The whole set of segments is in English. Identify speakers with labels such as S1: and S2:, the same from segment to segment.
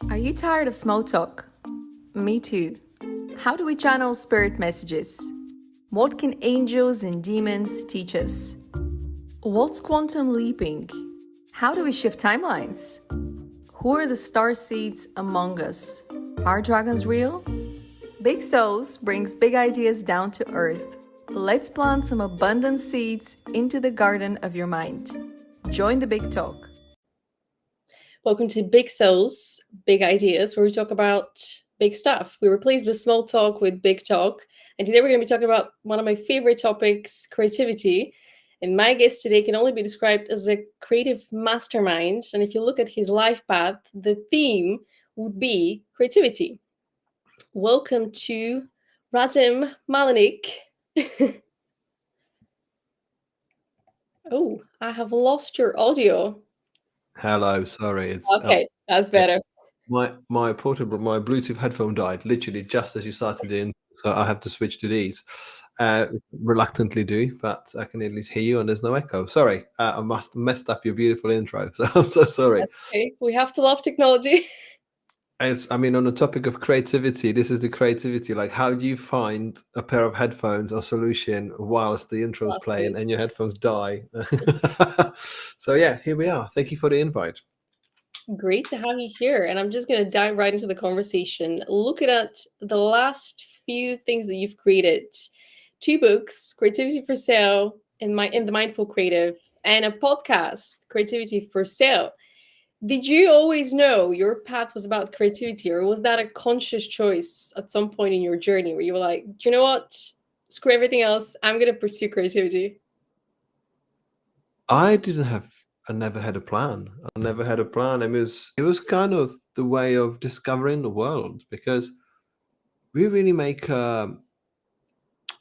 S1: Are you tired of small talk? Me too. How do we channel spirit messages? What can angels and demons teach us? What's quantum leaping? How do we shift timelines? Who are the star seeds among us? Are dragons real? Big Souls brings big ideas down to earth. Let's plant some abundant seeds into the garden of your mind. Join the big talk.
S2: Welcome to Big Souls, Big Ideas, where we talk about big stuff. We replace the small talk with big talk. And today we're going to be talking about one of my favorite topics, creativity. And my guest today can only be described as a creative mastermind. And if you look at his life path, the theme would be creativity. Welcome to Radim Malinic. Oh, I have lost your audio.
S3: Hello, sorry, it's
S2: Okay, that's
S3: yeah,
S2: better.
S3: my Bluetooth headphone died literally just as you started in, so I have to switch to these. Reluctantly do, but I can at least hear you and there's no echo. Sorry, I must have messed up your beautiful intro, so I'm so sorry.
S2: That's okay. We have to love technology.
S3: I mean, on the topic of creativity, this is the creativity. Like, how do you find a pair of headphones or solution whilst the intro is
S2: Last
S3: playing
S2: week.
S3: and your headphones die? So yeah, here we are. Thank you for the invite.
S2: Great to have you here. And I'm just going to dive right into the conversation. Looking at the last few things that you've created, two books, Creativity for Sale and the Mindful Creative, and a podcast, Creativity for Sale. Did you always know your path was about creativity, or was that a conscious choice at some point in your journey where you were like, do you know what? Screw everything else. I'm going to pursue creativity.
S3: I never had a plan. I never had a plan. It was kind of the way of discovering the world because we really make. I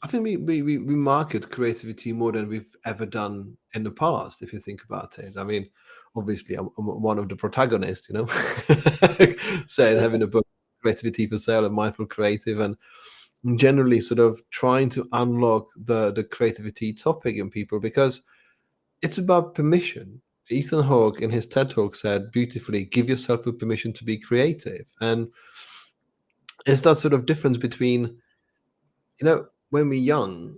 S3: think we market creativity more than we've ever done in the past. If you think about it, I mean, obviously I'm one of the protagonists. Saying having a book, Creativity for Sale and Mindful Creative, and generally sort of trying to unlock the creativity topic in people because it's about permission. Ethan Hawke in his TED Talk said beautifully, give yourself the permission to be creative. And it's that sort of difference between, when we're young,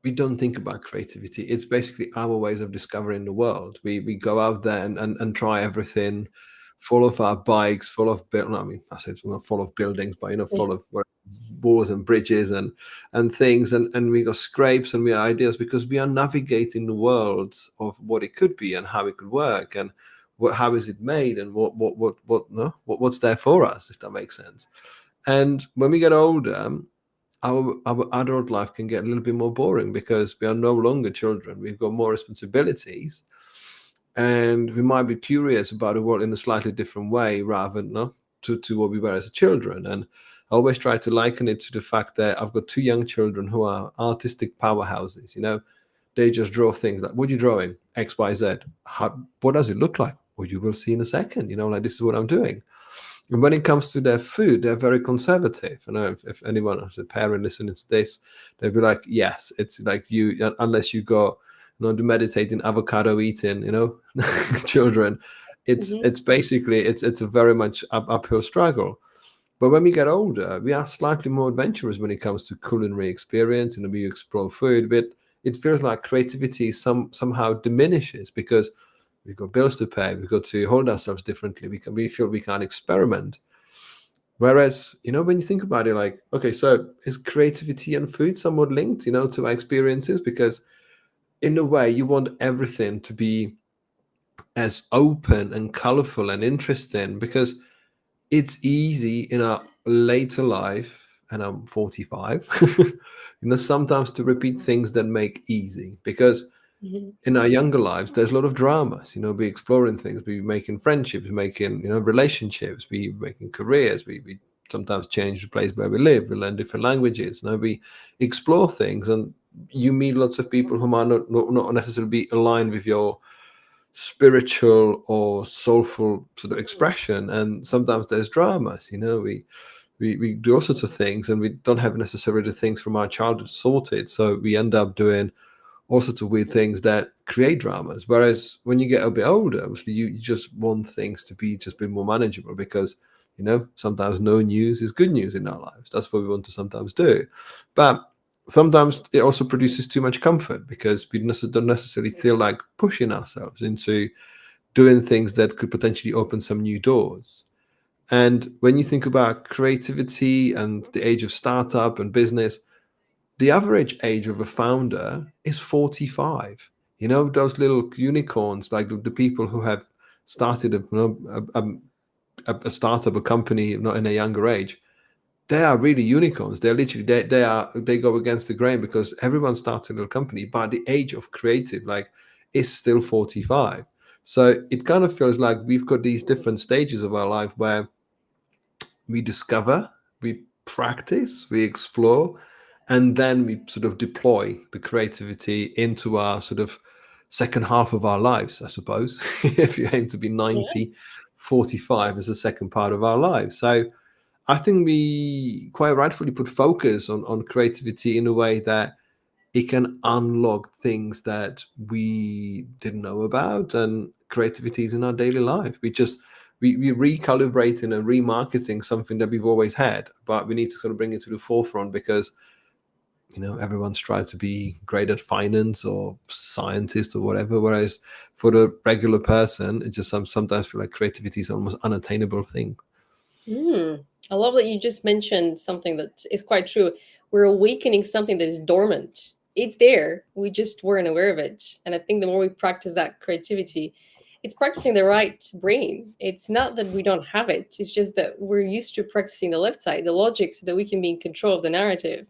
S3: we don't think about creativity. It's basically our ways of discovering the world. We go out there and try everything, full of our bikes, full of I mean, I said not full of buildings, but full of walls and bridges and things, and we got scrapes and we have ideas because we are navigating the world of what it could be and how it could work and how is it made and what's there for us, if that makes sense. And when we get older, our adult life can get a little bit more boring because we are no longer children. We've got more responsibilities, and we might be curious about the world in a slightly different way rather than to what we were as children. And I always try to liken it to the fact that I've got two young children who are artistic powerhouses. They just draw things like, what are you drawing? X, Y, Z. What does it look like? Well, you will see in a second. Like, this is what I'm doing. And when it comes to their food, they're very conservative. I know if anyone as a parent listening to this, they'll be like, yes, it's like you, unless you go, the meditating avocado eating, children,
S2: Mhm.
S3: it's basically, it's a very much uphill struggle. But when we get older, we are slightly more adventurous when it comes to culinary experience, and we explore food, but it feels like creativity somehow diminishes because we've got bills to pay, we've got to hold ourselves differently, we feel we can't experiment. Whereas, when you think about it, like, okay, so is creativity and food somewhat linked, to our experiences? Because in a way, you want everything to be as open and colorful and interesting because it's easy in our later life, and I'm 45, sometimes to repeat things that make easy because
S2: Mhm.
S3: in our younger lives, there's a lot of dramas. We exploring things, we making friendships, we making relationships, we making careers. We sometimes change the place where we live. We learn different languages. We explore things, and you meet lots of people who might not necessarily be aligned with your spiritual or soulful sort of expression. And sometimes there's dramas. We do all sorts of things, and we don't have necessarily the things from our childhood sorted. So we end up doing all sorts of weird things that create dramas. Whereas when you get a bit older, obviously you just want things to be just a bit more manageable because Sometimes no news is good news in our lives. That's what we want to sometimes do. But sometimes it also produces too much comfort because we don't necessarily feel like pushing ourselves into doing things that could potentially open some new doors. And when you think about creativity and the age of startup and business, the average age of a founder is 45. Those little unicorns, like the people who have started a startup, a company, not in a younger age, they are really unicorns. They're literally they go against the grain because everyone starts a little company, but the age of creative is still 45. So it kind of feels like we've got these different stages of our life where we discover, we practice, we explore, and then we sort of deploy the creativity into our sort of second half of our lives, I suppose. If you aim to be
S2: Yeah.
S3: 90, 45 is the second part of our lives. So I think we quite rightfully put focus on creativity in a way that it can unlock things that we didn't know about, and creativity is in our daily life. We recalibrating and remarketing something that we've always had, but we need to sort of bring it to the forefront because everyone's tried to be great at finance or scientist or whatever, whereas for the regular person it just sometimes feel like creativity is almost unattainable thing.
S2: I love that you just mentioned something that is quite true. We're awakening something that is dormant. It's there. We just weren't aware of it. And I think the more we practice that creativity, it's practicing the right brain. It's not that we don't have it. It's just that we're used to practicing the left side, the logic, so that we can be in control of the narrative.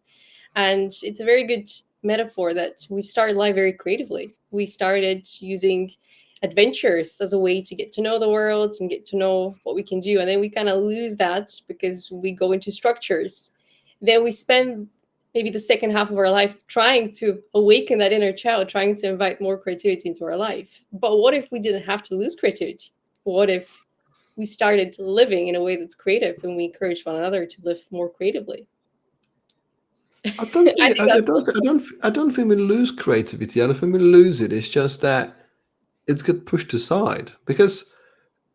S2: And it's a very good metaphor that we started life very creatively. We started using adventures as a way to get to know the world and get to know what we can do. And then we kind of lose that because we go into structures. Then we spend maybe the second half of our life trying to awaken that inner child, trying to invite more creativity into our life. But what if we didn't have to lose creativity? What if we started living in a way that's creative and we encourage one another to live more creatively?
S3: I don't
S2: I
S3: think
S2: think that's possible.
S3: I don't think we lose creativity. I don't think we lose it. It's just that it's get pushed aside because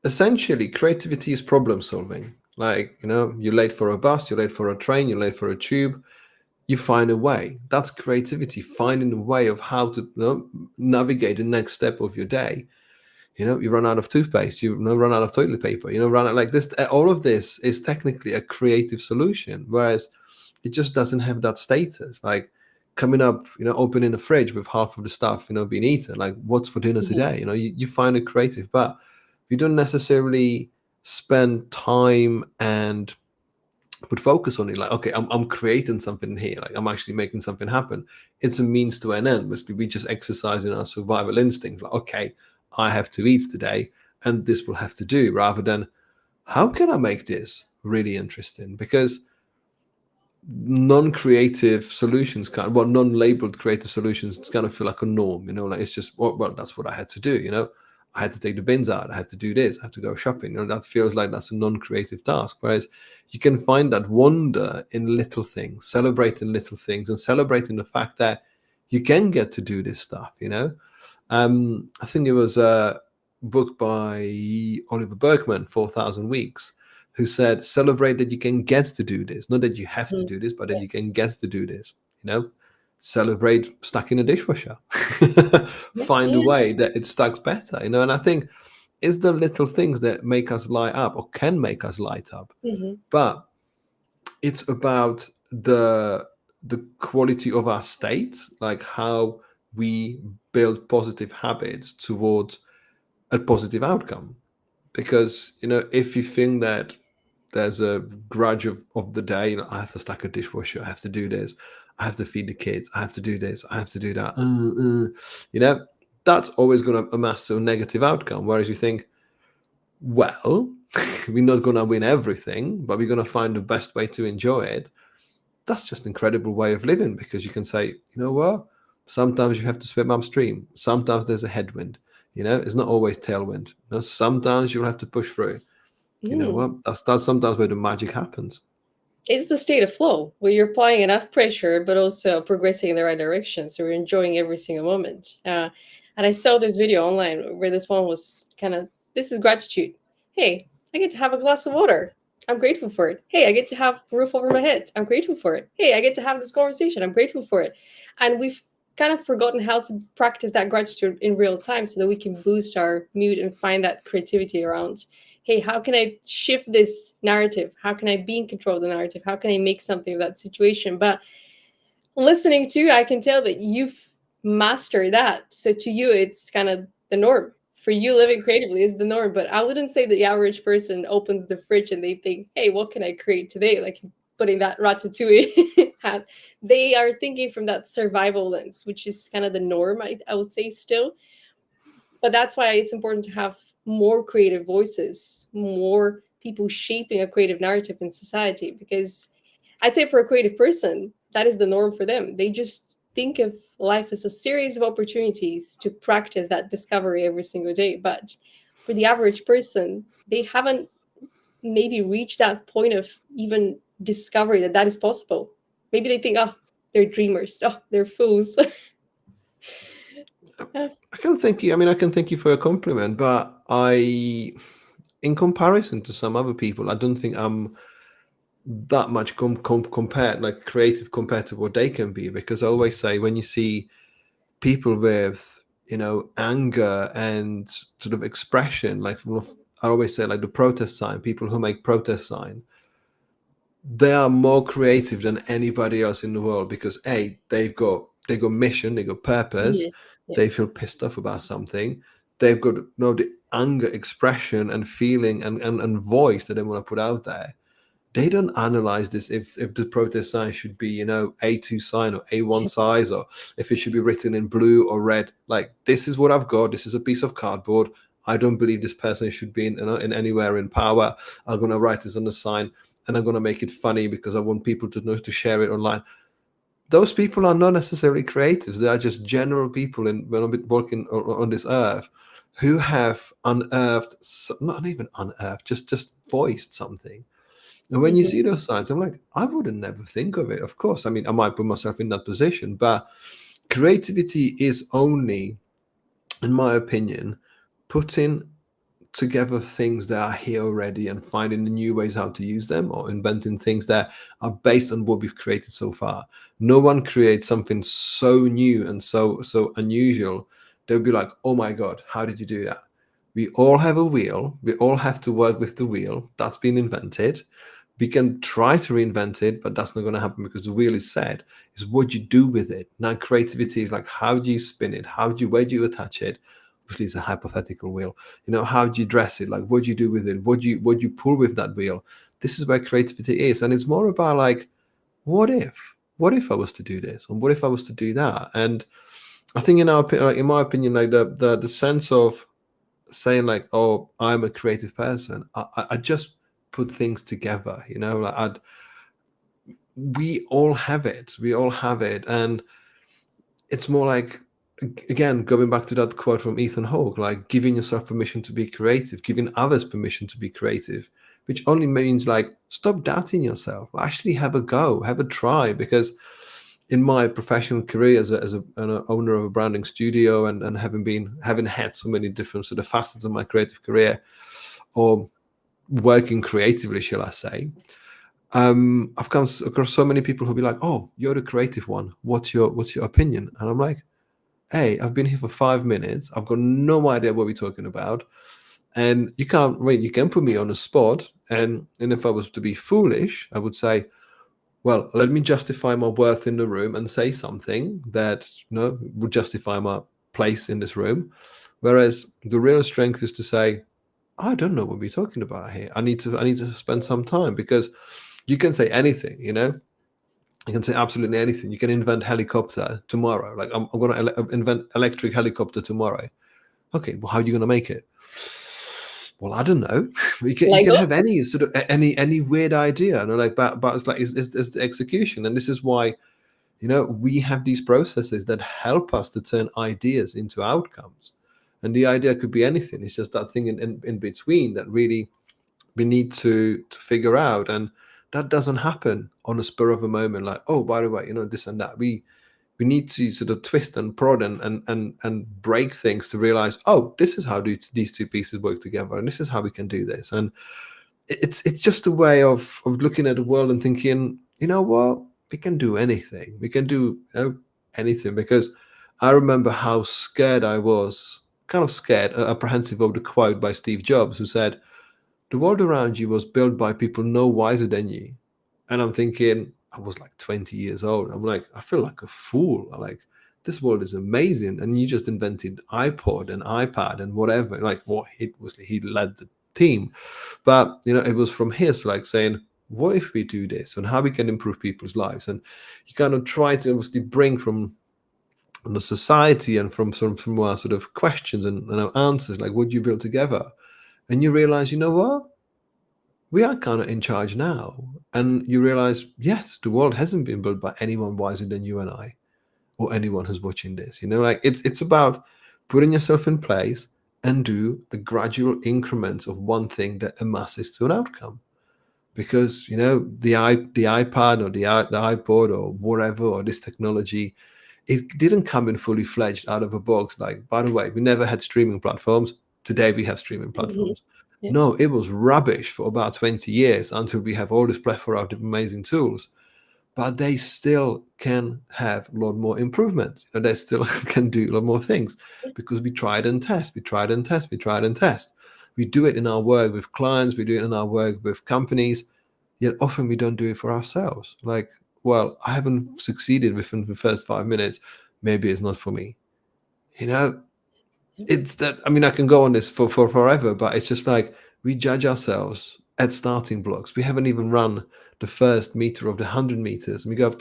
S3: essentially creativity is problem solving. You're late for a bus, you're late for a train, you're late for a tube. You find a way. That's creativity, finding a way of how to navigate the next step of your day. You run out of toothpaste, run out of toilet paper, run out like this. All of this is technically a creative solution, whereas it just doesn't have that status. Like coming up, opening a fridge with half of the stuff, being eaten. Like what's for dinner
S2: Mhm.
S3: today? You find it creative, but you don't necessarily spend time and put focus on it. Like, okay, I'm creating something here. Like I'm actually making something happen. It's a means to an end. Basically, we just exercising our survival instinct. Like, okay, I have to eat today, and this will have to do. Rather than how can I make this really interesting? Because non-creative solutions non-labeled creative solutions kind of feel like a norm, like it's just well that's what I had to do, I had to take the bins out, I had to do this, I have to go shopping, that feels like that's a non-creative task, whereas you can find that wonder in little things, celebrating little things and celebrating the fact that you can get to do this stuff. I think it was a book by Oliver Berkman, 4,000 Weeks, who said, celebrate that you can get to do this. Not that you have to
S2: Mhm.
S3: do this, but that
S2: Yeah.
S3: you can get to do this. Celebrate stacking a dishwasher.
S2: Yeah.
S3: Find a
S2: Yeah.
S3: way that it stacks better, and I think it's the little things that make us light up or can make us light up.
S2: Mhm.
S3: But it's about the quality of our state, like how we build positive habits towards a positive outcome. Because if you think that there's a grudge of the day, I have to stack a dishwasher, I have to do this, I have to feed the kids, I have to do this, I have to do that, that's always going to amass to a negative outcome. Whereas you think, well, we're not going to win everything, but we're going to find the best way to enjoy it. That's just an incredible way of living, because you can say, you know what, sometimes you have to swim upstream, sometimes there's a headwind, it's not always tailwind, sometimes you'll have to push through. You know
S2: Mm.
S3: what, that's sometimes where the magic happens.
S2: It's the state of flow where you're applying enough pressure, but also progressing in the right direction. So you're enjoying every single moment. And I saw this video online where this one was kind of, this is gratitude. Hey, I get to have a glass of water. I'm grateful for it. Hey, I get to have a roof over my head. I'm grateful for it. Hey, I get to have this conversation. I'm grateful for it. And we've kind of forgotten how to practice that gratitude in real time so that we can boost our mood and find that creativity around, hey, how can I shift this narrative? How can I be in control of the narrative? How can I make something of that situation? But listening to you, I can tell that you've mastered that. So to you, it's kind of the norm. For you, living creatively is the norm. But I wouldn't say that the average person opens the fridge and they think, hey, what can I create today? Like putting that ratatouille hat. They are thinking from that survival lens, which is kind of the norm, I would say still. But that's why it's important to have more creative voices, more people shaping a creative narrative in society, because I'd say for a creative person, that is the norm for them. They just think of life as a series of opportunities to practice that discovery every single day. But for the average person, they haven't maybe reached that point of even discovery that that is possible. Maybe they think, oh, they're dreamers. Oh, they're fools.
S3: I can thank you. I mean, I can thank you for a compliment, but in comparison to some other people, I don't think I'm that much compared, like creative compared to what they can be. Because I always say, when you see people with, anger and sort of expression, like I always say, like the protest sign, people who make protest sign, they are more creative than anybody else in the world, because they got mission, they got purpose,
S2: Yeah. Yeah.
S3: they feel pissed off about something, they've got the anger expression and feeling and voice that they want to put out there. They don't analyze this, if the protest sign should be, A2 sign or A1 size, or if it should be written in blue or red. Like, this is what I've got, this is a piece of cardboard, I don't believe this person should be in anywhere in power, I'm going to write this on the sign, and I'm going to make it funny because I want people to know, to share it online. Those people are not necessarily creatives. They are just general people working on this earth, who have unearthed, not even unearthed, just voiced something. And when you
S2: Mhm.
S3: see those signs, I'm like, I wouldn't never think of it. Of course, I mean, I might put myself in that position, but creativity is only, in my opinion, putting together things that are here already and finding the new ways how to use them, or inventing things that are based on what we've created so far. No one creates something so new and so unusual. They'll be like, oh my God, how did you do that? We all have a wheel. We all have to work with the wheel that's been invented. We can try to reinvent it, but that's not going to happen, because the wheel is set. Is what you do with it. Now, creativity is like, how do you spin it? Where do you attach it? Obviously, it's a hypothetical wheel. How do you dress it? Like, what do you do with it? What do you pull with that wheel? This is where creativity is, and it's more about like, what if I was to do this, and what if I was to do that? And I think, in my opinion, like the sense of saying like, oh, I'm a creative person, I just put things together. Like, we all have it. We all have it, and it's more like, again, going back to that quote from Ethan Hawke, like giving yourself permission to be creative, giving others permission to be creative, which only means like, stop doubting yourself, actually have a go, have a try. Because in my professional career as an owner of a branding studio, and having had so many different sort of facets of my creative career, or working creatively, shall I say, I've come across so many people who'll be like, oh, you're the creative one, what's your opinion? And I'm like, hey, I've been here for 5 minutes. I've got no idea what we're talking about. And you can't, I mean, you can put me on the spot. And if I was to be foolish, I would say, well, let me justify my worth in the room and say something that, would justify my place in this room. Whereas the real strength is to say, I don't know what we're talking about here. I need to spend some time, because you can say anything, You can say absolutely anything. You can invent helicopter tomorrow. Like, I'm going to invent electric helicopter tomorrow. Okay, well, how are you going to make it? Well, I don't know. You can
S2: Lego?
S3: have any sort of any weird idea, like, but it's like, it's the execution, and this is why, we have these processes that help us to turn ideas into outcomes, and the idea could be anything. It's just that thing in between that really we need to figure out, and that doesn't happen on a spur of a moment, like, oh, by the way, this and that. We need to sort of twist and prod and break things to realize, oh, this is how these two pieces work together, and this is how we can do this. And it's just a way of looking at the world and thinking, you know what, we can do anything. We can do anything. Because I remember how scared I was, kind of scared, apprehensive of the quote by Steve Jobs, who said, "The world around you was built by people no wiser than you." And I'm thinking, I was like 20 years old. I'm like, I feel like a fool. I'm like, this world is amazing, and you just invented iPod and iPad and whatever. Like, what he led the team, but it was from his, like, saying, what if we do this, and how we can improve people's lives. And you kind of try to obviously bring from the society and from our sort of questions and our answers, like, what do you build together? And you realize, you know what, we are kind of in charge now. And you realize, yes, the world hasn't been built by anyone wiser than you and I, or anyone who's watching this. Like, it's about putting yourself in place and do the gradual increments of one thing that amasses to an outcome. Because the iPad or the iPod or whatever, or this technology, it didn't come in fully fledged out of a box. Like, by the way, we never had streaming platforms. Today we have streaming
S2: Mhm.
S3: platforms.
S2: Yeah.
S3: No, it was rubbish for about 20 years until we have all this plethora of amazing tools. But they still can have a lot more improvements. They still can do a lot more things, because we tried and test, we tried and test, we tried and test. We do it in our work with clients, we do it in our work with companies, yet often we don't do it for ourselves. Like, well, I haven't succeeded within the first 5 minutes. Maybe it's not for me. You know, it's that, I mean, I can go on this for forever, but it's just like, we judge ourselves at starting blocks. We haven't even run the first meter of the 100 meters. And we go,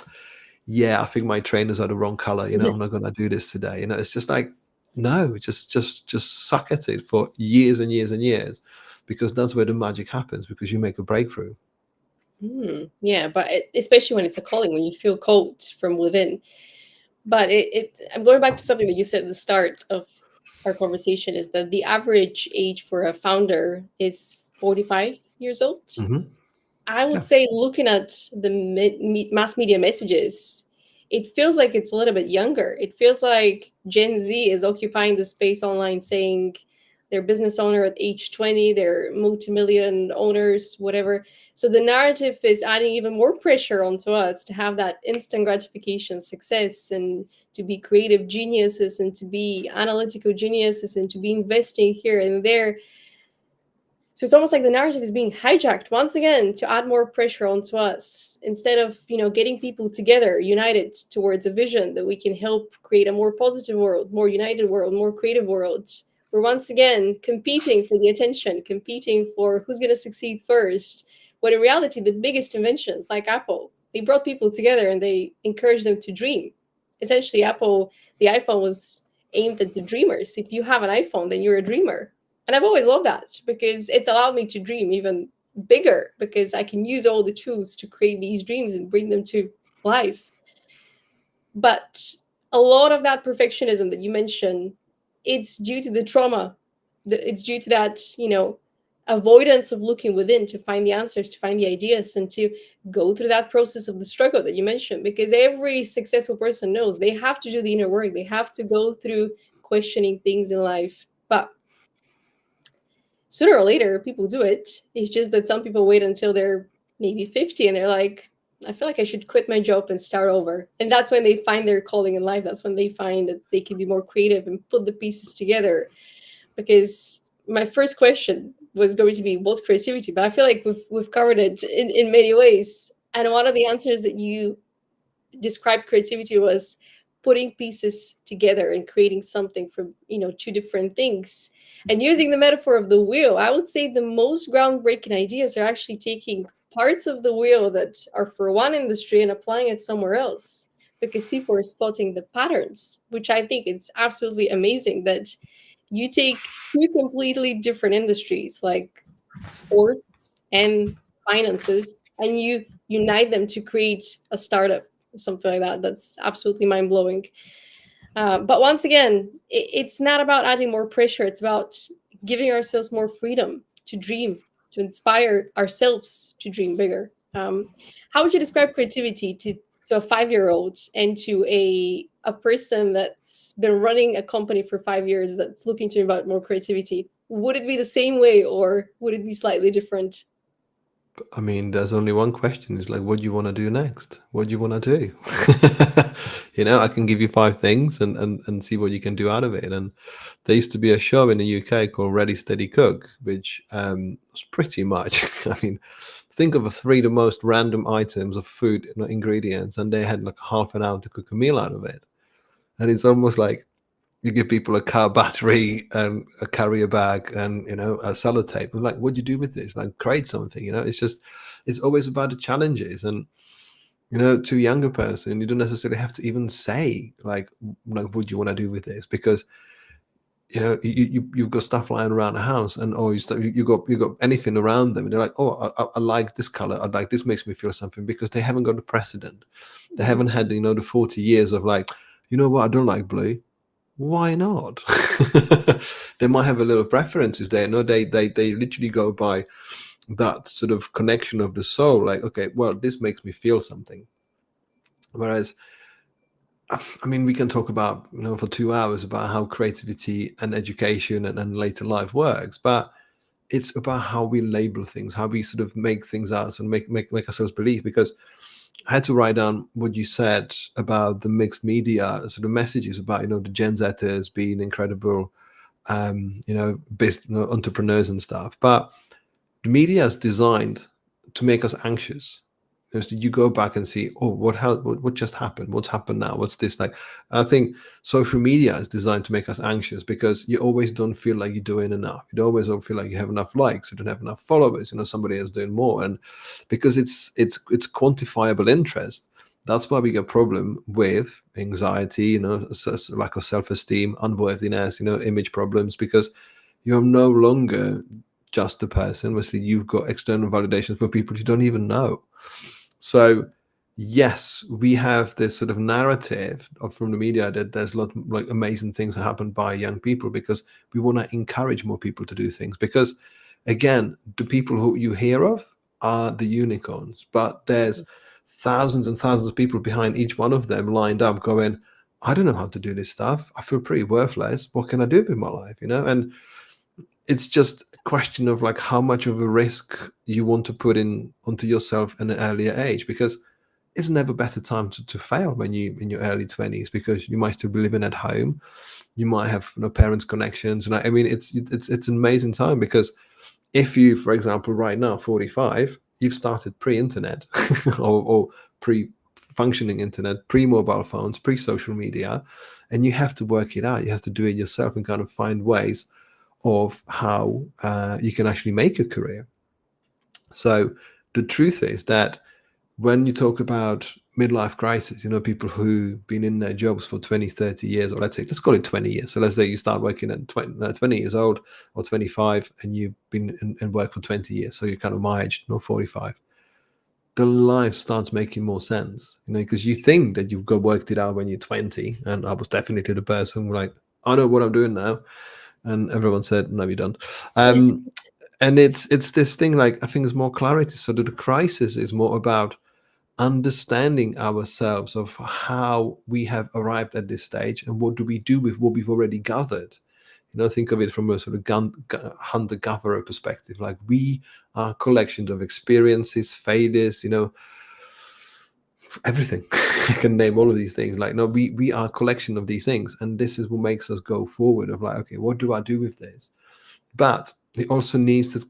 S3: yeah, I think my trainers are the wrong color. I'm not going to do this today. It's just like, no, just suck at it for years and years and years, because that's where the magic happens, because you make a breakthrough.
S2: Yeah, but especially when it's a calling, when you feel called from within. But I'm going back to something that you said at the start of our conversation, is that the average age for a founder is 45 years old.
S3: Hmm.
S2: I would
S3: Yeah.
S2: say, looking at the mass media messages, it feels like it's a little bit younger. It feels like Gen Z is occupying the space online, saying they're business owner at age 20, they're multi-million owners, whatever. So the narrative is adding even more pressure onto us to have that instant gratification success, and to be creative geniuses, and to be analytical geniuses, and to be investing here and there. So it's almost like the narrative is being hijacked once again to add more pressure onto us, instead of, getting people together, united towards a vision that we can help create a more positive world, more united world, more creative world. We're once again competing for the attention, competing for who's going to succeed first. When in reality, the biggest inventions, like Apple, they brought people together and they encouraged them to dream. Essentially, Apple, the iPhone was aimed at the dreamers. If you have an iPhone, then you're a dreamer. And I've always loved that, because it's allowed me to dream even bigger, because I can use all the tools to create these dreams and bring them to life. But a lot of that perfectionism that you mentioned, it's due to the trauma. It's due to that, avoidance of looking within to find the answers, to find the ideas, and to go through that process of the struggle that you mentioned. Because every successful person knows they have to do the inner work, they have to go through questioning things in life. But sooner or later, people do it. It's just that some people wait until they're maybe 50 and they're like, I feel like I should quit my job and start over. And that's when they find their calling in life. That's when they find that they can be more creative and put the pieces together. Because my first question was going to be, what's creativity? But I feel like we've covered it in many ways. And one of the answers that you described creativity was putting pieces together and creating something from, two different things. And using the metaphor of the wheel, I would say the most groundbreaking ideas are actually taking parts of the wheel that are for one industry and applying it somewhere else, because people are spotting the patterns, which I think it's absolutely amazing that you take two completely different industries like sports and finances, and you unite them to create a startup or something like that. That's absolutely mind blowing. But once again, it's not about adding more pressure. It's about giving ourselves more freedom to dream, to inspire ourselves to dream bigger. How would you describe creativity to a 5-year-old and to a person that's been running a company for 5 years that's looking to invite more creativity? Would it be the same way, or would it be slightly different?
S3: I mean, there's only one question. It's like, what do you want to do next? What do you want to do? I can give you 5 things and see what you can do out of it. And there used to be a show in the UK called Ready Steady Cook, which was pretty much, I mean, think of the most random items of food, ingredients, and they had like half an hour to cook a meal out of it. And it's almost like you give people a car battery and a carrier bag and a sellotape. I'm like, what do you do with this? Like, create something. It's always about the challenges. And to a younger person, you don't necessarily have to even say like what do you want to do with this, because you've got stuff lying around the house, and you got anything around them, and they're like, oh, I like this color, I like this, makes me feel something, because they haven't got the precedent. They haven't had the 40 years of like, what, I don't like blue. Why not? They might have a little preferences there. No, they literally go by that sort of connection of the soul. Like, okay, well, this makes me feel something. Whereas, I mean, we can talk about for 2 hours about how creativity and education and later life works, but it's about how we label things, how we sort of make things out and make ourselves believe. Because I had to write down what you said about the mixed media sort of messages about the Gen Zers being incredible, entrepreneurs and stuff. But the media is designed to make us anxious. So you go back and see, oh, what just happened? What's happened now? What's this like? I think social media is designed to make us anxious, because you always don't feel like you're doing enough. You always don't feel like you have enough likes. You don't have enough followers. Somebody else doing more, and because it's quantifiable interest. That's why we get a problem with anxiety, lack of self-esteem, unworthiness, image problems, because you're no longer just a person. Obviously, you've got external validations from people you don't even know. So yes, we have this sort of narrative from the media that there's a lot of like amazing things that happen by young people, because we want to encourage more people to do things. Because again, the people who you hear of are the unicorns, but there's thousands and thousands of people behind each one of them lined up going, I don't know how to do this stuff. I feel pretty worthless. What can I do with my life? And it's just a question of like how much of a risk you want to put in onto yourself in an earlier age, because it's never a better time to fail when you in your early 20s, because you might still be living at home, you might have parents connections, and I mean it's an amazing time, because if you, for example, right now 45, you've started pre-internet or pre-functioning internet, pre-mobile phones, pre-social media, and you have to work it out. You have to do it yourself and kind of find ways of how you can actually make a career. So the truth is that when you talk about midlife crisis, people who've been in their jobs for 20, 30 years, or let's call it 20 years. So let's say you start working at 20 years old or 25, and you've been in work for 20 years. So you're kind of my age, 45. The life starts making more sense, because you think that you've got worked it out when you're 20. And I was definitely the person who like, I know what I'm doing now. And everyone said, no, you don't. And it's this thing, like, I think there's more clarity. So that the crisis is more about understanding ourselves of how we have arrived at this stage, and what do we do with what we've already gathered. Think of it from a sort of hunter-gatherer perspective. Like, we are collections of experiences, failures, everything. I can name all of these things. Like, no, we are a collection of these things, and this is what makes us go forward of like, okay, what do I do with this? But it also needs to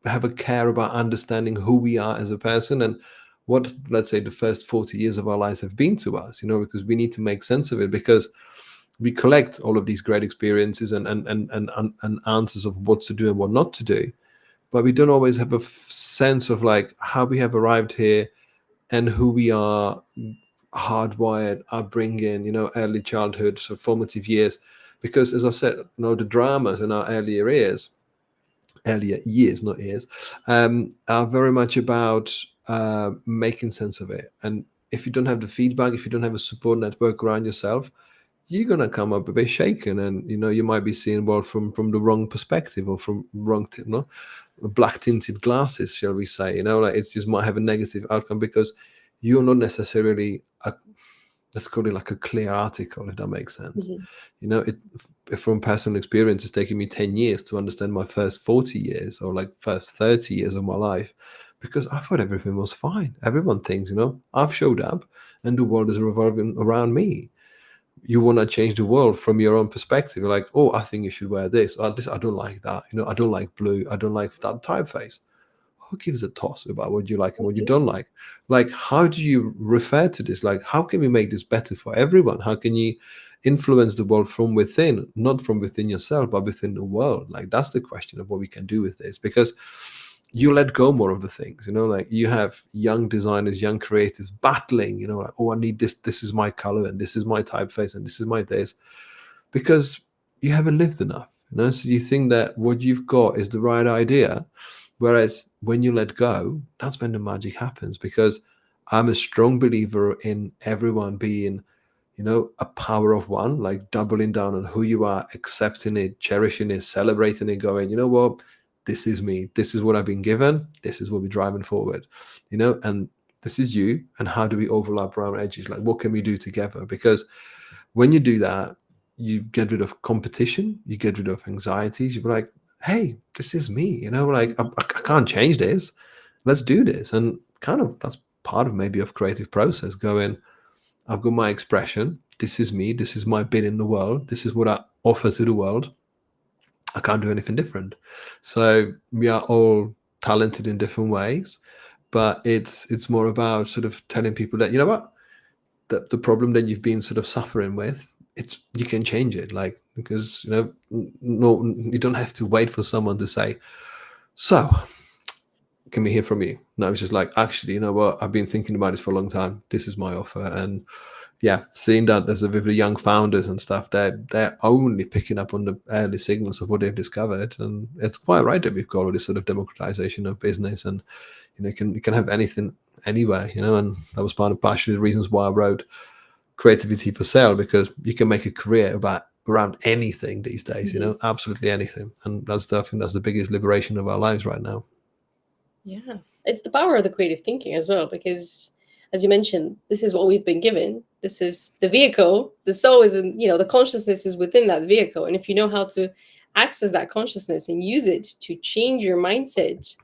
S3: have a care about understanding who we are as a person, and what, let's say, the first 40 years of our lives have been to us, because we need to make sense of it, because we collect all of these great experiences and answers of what to do and what not to do, but we don't always have a sense of like how we have arrived here and who we are, hardwired, upbringing, early childhood, so formative years. Because as I said, the dramas in our earlier years, not years, are very much about making sense of it. And if you don't have the feedback, if you don't have a support network around yourself, you're gonna come up a bit shaken, and you might be seeing world from the wrong perspective, or from wrong, black tinted glasses, shall we say? Like, it just might have a negative outcome, because you're not necessarily let's call it like a clear article, if that makes sense. From personal experience, it's taken me 10 years to understand my first 40 years, or like first 30 years of my life. because I thought everything was fine. Everyone thinks, I've showed up and the world is revolving around me. You want to change the world from your own perspective. You're like, oh, I think you should wear this. Or this, I don't like that. I don't like blue. I don't like that typeface. Who gives a toss about what you like and what you don't like? Like, how do you refer to this? Like, how can we make this better for everyone? How can you influence the world from within, not from within yourself, but within the world? Like, that's the question of what we can do with this, because you let go more of the things, like you have young designers, young creatives battling, like, oh, I need this is my color and this is my typeface and this is my this, because you haven't lived enough, so you think that what you've got is the right idea. Whereas when you let go, that's when the magic happens, because I'm a strong believer in everyone being, a power of one, like doubling down on who you are, accepting it, cherishing it, celebrating it, going, you know what, this is me. This is what I've been given. This is what we're driving forward, and this is you. And how do we overlap around edges? Like, what can we do together? Because when you do that, you get rid of competition, you get rid of anxieties. You're like, hey, this is me, like I can't change this. Let's do this. And kind of that's part of maybe of creative process, going, I've got my expression. This is me. This is my bit in the world. This is what I offer to the world. I can't do anything different. So we are all talented in different ways, but it's more about sort of telling people that, you know what, the problem that you've been sort of suffering with, it's, you can change it. Like, because, no, you don't have to wait for someone to say, so can we hear from you? No, it's just like, actually, you know what, I've been thinking about this for a long time. This is my offer. And yeah, seeing that there's with the young founders and stuff, they're only picking up on the early signals of what they've discovered, and it's quite right that we've got all this sort of democratization of business, and you can have anything anywhere, and that was part of partially the reasons why I wrote Creativity for Sale, because you can make a career around anything these days, absolutely anything, and I think that's the biggest liberation of our lives right now.
S2: Yeah, it's the power of the creative thinking as well, because as you mentioned, this is what we've been given. This is the vehicle. The soul is in, the consciousness is within that vehicle. And if you know how to access that consciousness and use it to change your mindset,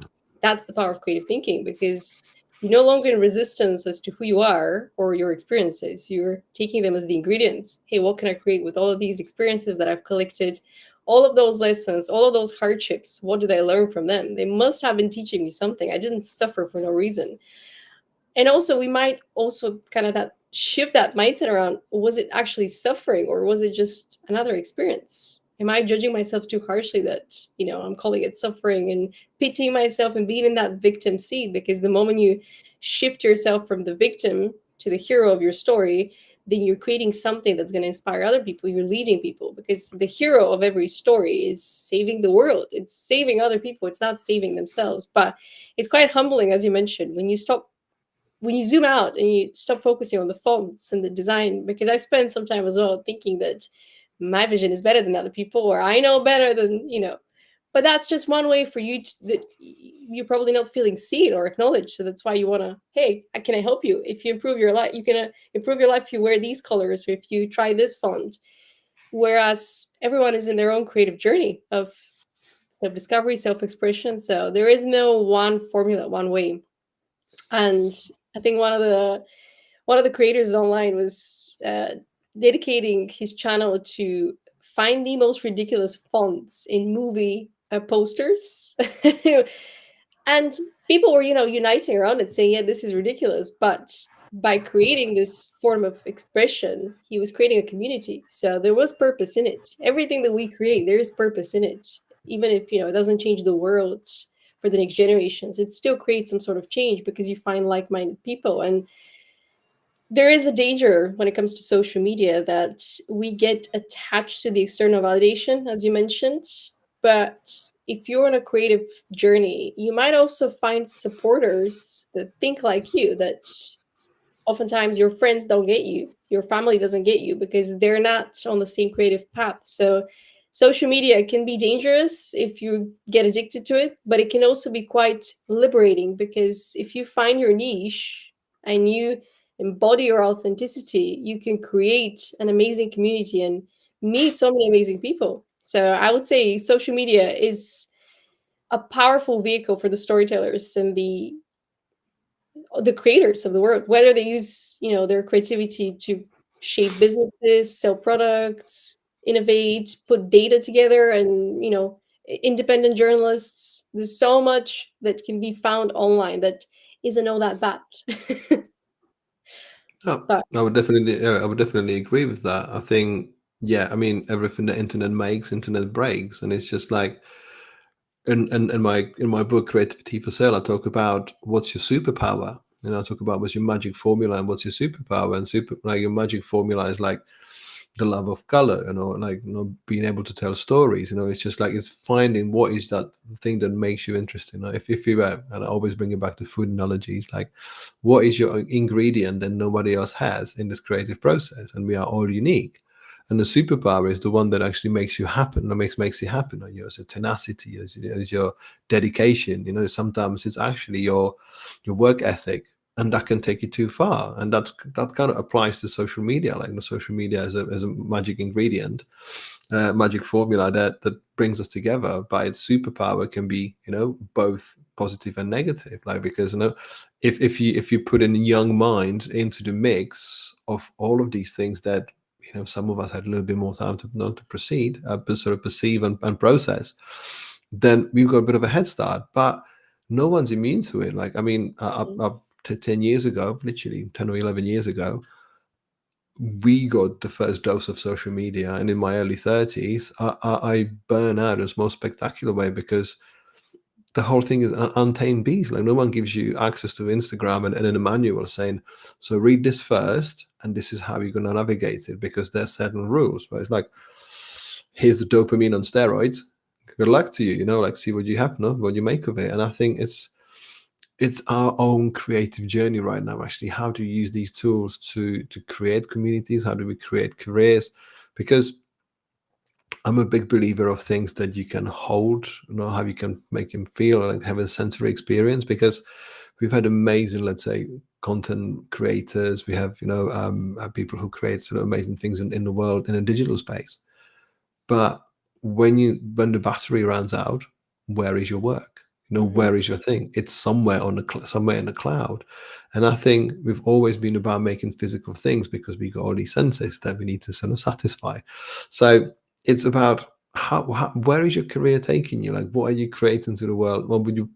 S2: that's the power of creative thinking, because you're no longer in resistance as to who you are or your experiences. You're taking them as the ingredients. Hey, what can I create with all of these experiences that I've collected? All of those lessons, all of those hardships, what did I learn from them? They must have been teaching me something. I didn't suffer for no reason. And also, we might also kind of shift that mindset around, was it actually suffering or was it just another experience? Am I judging myself too harshly that, I'm calling it suffering and pitying myself and being in that victim seat? Because the moment you shift yourself from the victim to the hero of your story, then you're creating something that's going to inspire other people. You're leading people, because the hero of every story is saving the world. It's saving other people. It's not saving themselves. But it's quite humbling, as you mentioned, when you zoom out and you stop focusing on the fonts and the design, because I spent some time as well thinking that my vision is better than other people, or I know better than, but that's just one way for you that you're probably not feeling seen or acknowledged. So that's why you want to, hey, can I help you? If you improve your life, you can improve your life if you wear these colors or if you try this font. Whereas everyone is in their own creative journey of self-discovery, self-expression. So there is no one formula, one way. And I think one of the creators online was dedicating his channel to find the most ridiculous fonts in movie posters, and people were, uniting around it, saying, "Yeah, this is ridiculous." But by creating this form of expression, he was creating a community. So there was purpose in it. Everything that we create, there is purpose in it, even if it doesn't change the world for the next generations. It still creates some sort of change because you find like-minded people. And there is a danger when it comes to social media that we get attached to the external validation, as you mentioned. But if you're on a creative journey, you might also find supporters that think like you, that oftentimes your friends don't get you, your family doesn't get you, because they're not on the same creative path. So social media can be dangerous if you get addicted to it, but it can also be quite liberating, because if you find your niche and you embody your authenticity, you can create an amazing community and meet so many amazing people. So I would say social media is a powerful vehicle for the storytellers and the the creators of the world, whether they use, their creativity to shape businesses, sell products, innovate, put data together, and, independent journalists. There's so much that can be found online that isn't all that bad.
S3: No,
S2: But
S3: I would definitely agree with that. I think, yeah, I mean, everything the internet makes, internet breaks, and it's just like, in my book Creativity for Sale, I talk about what's your superpower. I talk about what's your magic formula and what's your superpower. And like your magic formula is like the love of color, like being able to tell stories. It's just like it's finding what is that thing that makes you interesting. If you and I always bring it back to food analogies, like what is your ingredient that nobody else has in this creative process, and we are all unique. And the superpower is the one that actually makes you happen, that makes you happen. It's your tenacity, is your dedication. Sometimes it's actually your work ethic, and that can take you too far. And that kind of applies to social media. Like the social media is a magic ingredient, magic formula that brings us together. But its superpower can be, both positive and negative. Like, because if you put in a young mind into the mix of all of these things that some of us had a little bit more time to to proceed, but sort of perceive and process, then we've got a bit of a head start. But no one's immune to it. Like, I mean, 10 years ago, literally 10 or 11 years ago, we got the first dose of social media, and in my early 30s, I burn out in the most spectacular way, because the whole thing is an untamed beast. Like, no one gives you access to Instagram and in a manual saying, so read this first, and this is how you're going to navigate it, because there's certain rules. But it's like, here's the dopamine on steroids. Good luck to you. Like, see what you happen, what you make of it. And I think it's our own creative journey right now. Actually, how do you use these tools to create communities? How do we create careers? Because I'm a big believer of things that you can hold, how you can make them feel and have a sensory experience. Because we've had amazing, let's say, content creators. We have, people who create sort of amazing things in the world in a digital space. But when the battery runs out, where is your work? Where is your thing? It's somewhere somewhere in the cloud. And I think we've always been about making physical things because we got all these senses that we need to sort of satisfy. So it's about where is your career taking you? Like, what are you creating to the world? What would you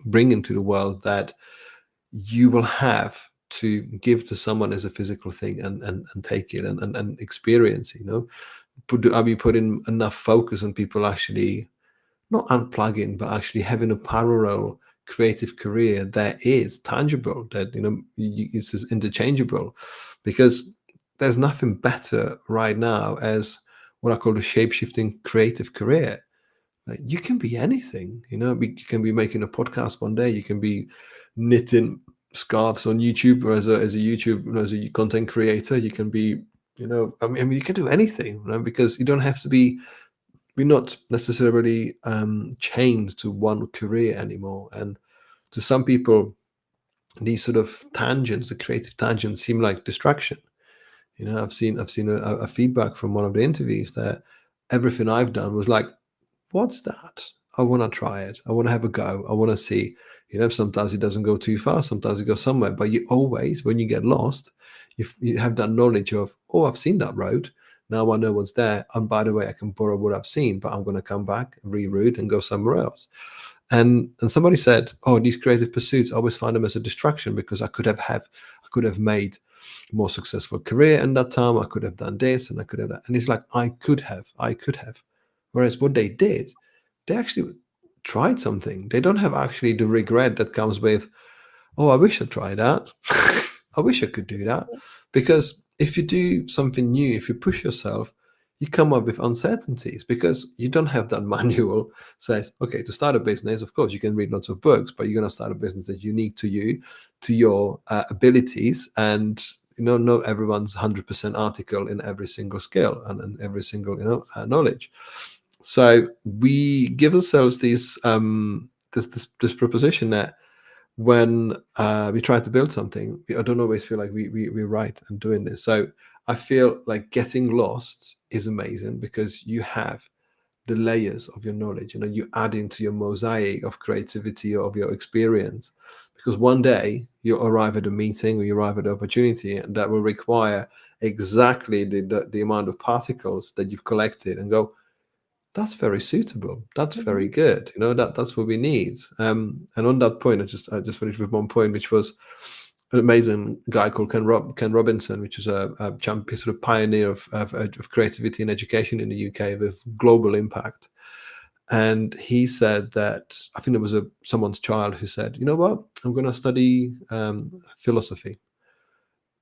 S3: bring into the world that you will have to give to someone as a physical thing, and take it and experience it, are we putting enough focus on people actually not unplugging, but actually having a parallel creative career that is tangible, that is just interchangeable? Because there's nothing better right now as what I call a shape-shifting creative career. Like, you can be anything. You can be making a podcast one day, you can be knitting scarves on YouTube, or as a YouTube, as a content creator, you can be, I mean, you can do anything, because you don't have to be. We're not necessarily chained to one career anymore. And to some people, these sort of tangents, the creative tangents, seem like distraction. I've seen a feedback from one of the interviews that everything I've done was like, what's that? I want to try it. I want to have a go. I want to see. Sometimes it doesn't go too far. Sometimes it goes somewhere. But you always, when you get lost, you have that knowledge of, oh, I've seen that road. Now I know what's there. And by the way, I can borrow what I've seen, but I'm going to come back, reroute, and go somewhere else. And somebody said, oh, these creative pursuits, I always find them as a distraction, because I could have made a more successful career in that time. I could have done this, and I could have that. And it's like, I could have. Whereas what they did, they actually tried something. They don't have actually the regret that comes with, oh, I wish I tried that. I wish I could do that. Because if you do something new, if you push yourself, you come up with uncertainties, because you don't have that manual says, okay, to start a business, of course, you can read lots of books, but you're going to start a business that's unique to you, to your abilities. And not everyone's 100% article in every single skill and every single knowledge. So we give ourselves this proposition that when we try to build something, I don't always feel like we're right in doing this. So I feel like getting lost is amazing, because you have the layers of your knowledge. You add into your mosaic of creativity of your experience, because one day you arrive at a meeting or you arrive at an opportunity and that will require exactly the amount of particles that you've collected, and go, that's very suitable, that's very good, that's what we need. And on that point, I just finished with one point, which was an amazing guy called Ken Robinson, which is a champion, sort of pioneer of creativity and education in the UK with global impact. And he said that, I think there was someone's child who said, you know what, I'm going to study philosophy.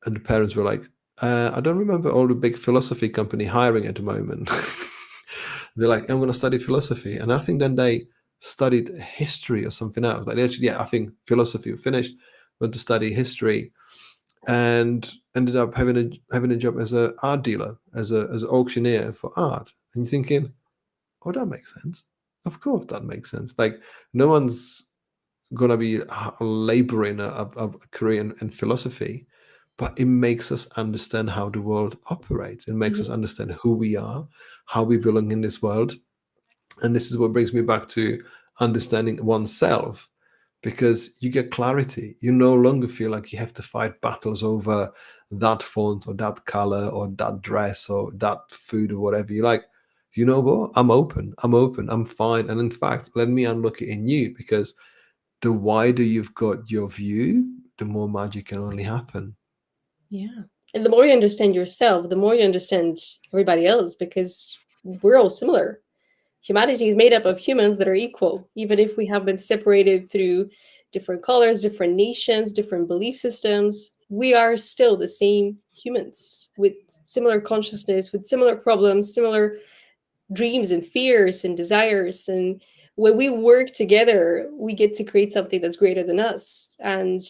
S3: And the parents were like, I don't remember all the big philosophy company hiring at the moment. They're like, I'm going to study philosophy. And I think then they studied history or something else. Like, actually, I think philosophy finished, went to study history, and ended up having a job as an art dealer, as an auctioneer for art. And you're thinking, oh, that makes sense. Of course, that makes sense. Like, no one's gonna be laboring a career in philosophy, but it makes us understand how the world operates. It makes us understand who we are, how we belong in this world. And this is what brings me back to understanding oneself, because you get clarity. You no longer feel like you have to fight battles over that font or that color or that dress or that food or whatever. You're like, you know what? I'm open. I'm fine. And in fact, let me unlock it in you, because the wider you've got your view, the more magic can only happen.
S2: Yeah. And the more you understand yourself, the more you understand everybody else, because we're all similar. Humanity is made up of humans that are equal, even if we have been separated through different colors, different nations, different belief systems. We are still the same humans with similar consciousness, with similar problems, similar dreams and fears and desires. And when we work together, we get to create something that's greater than us. And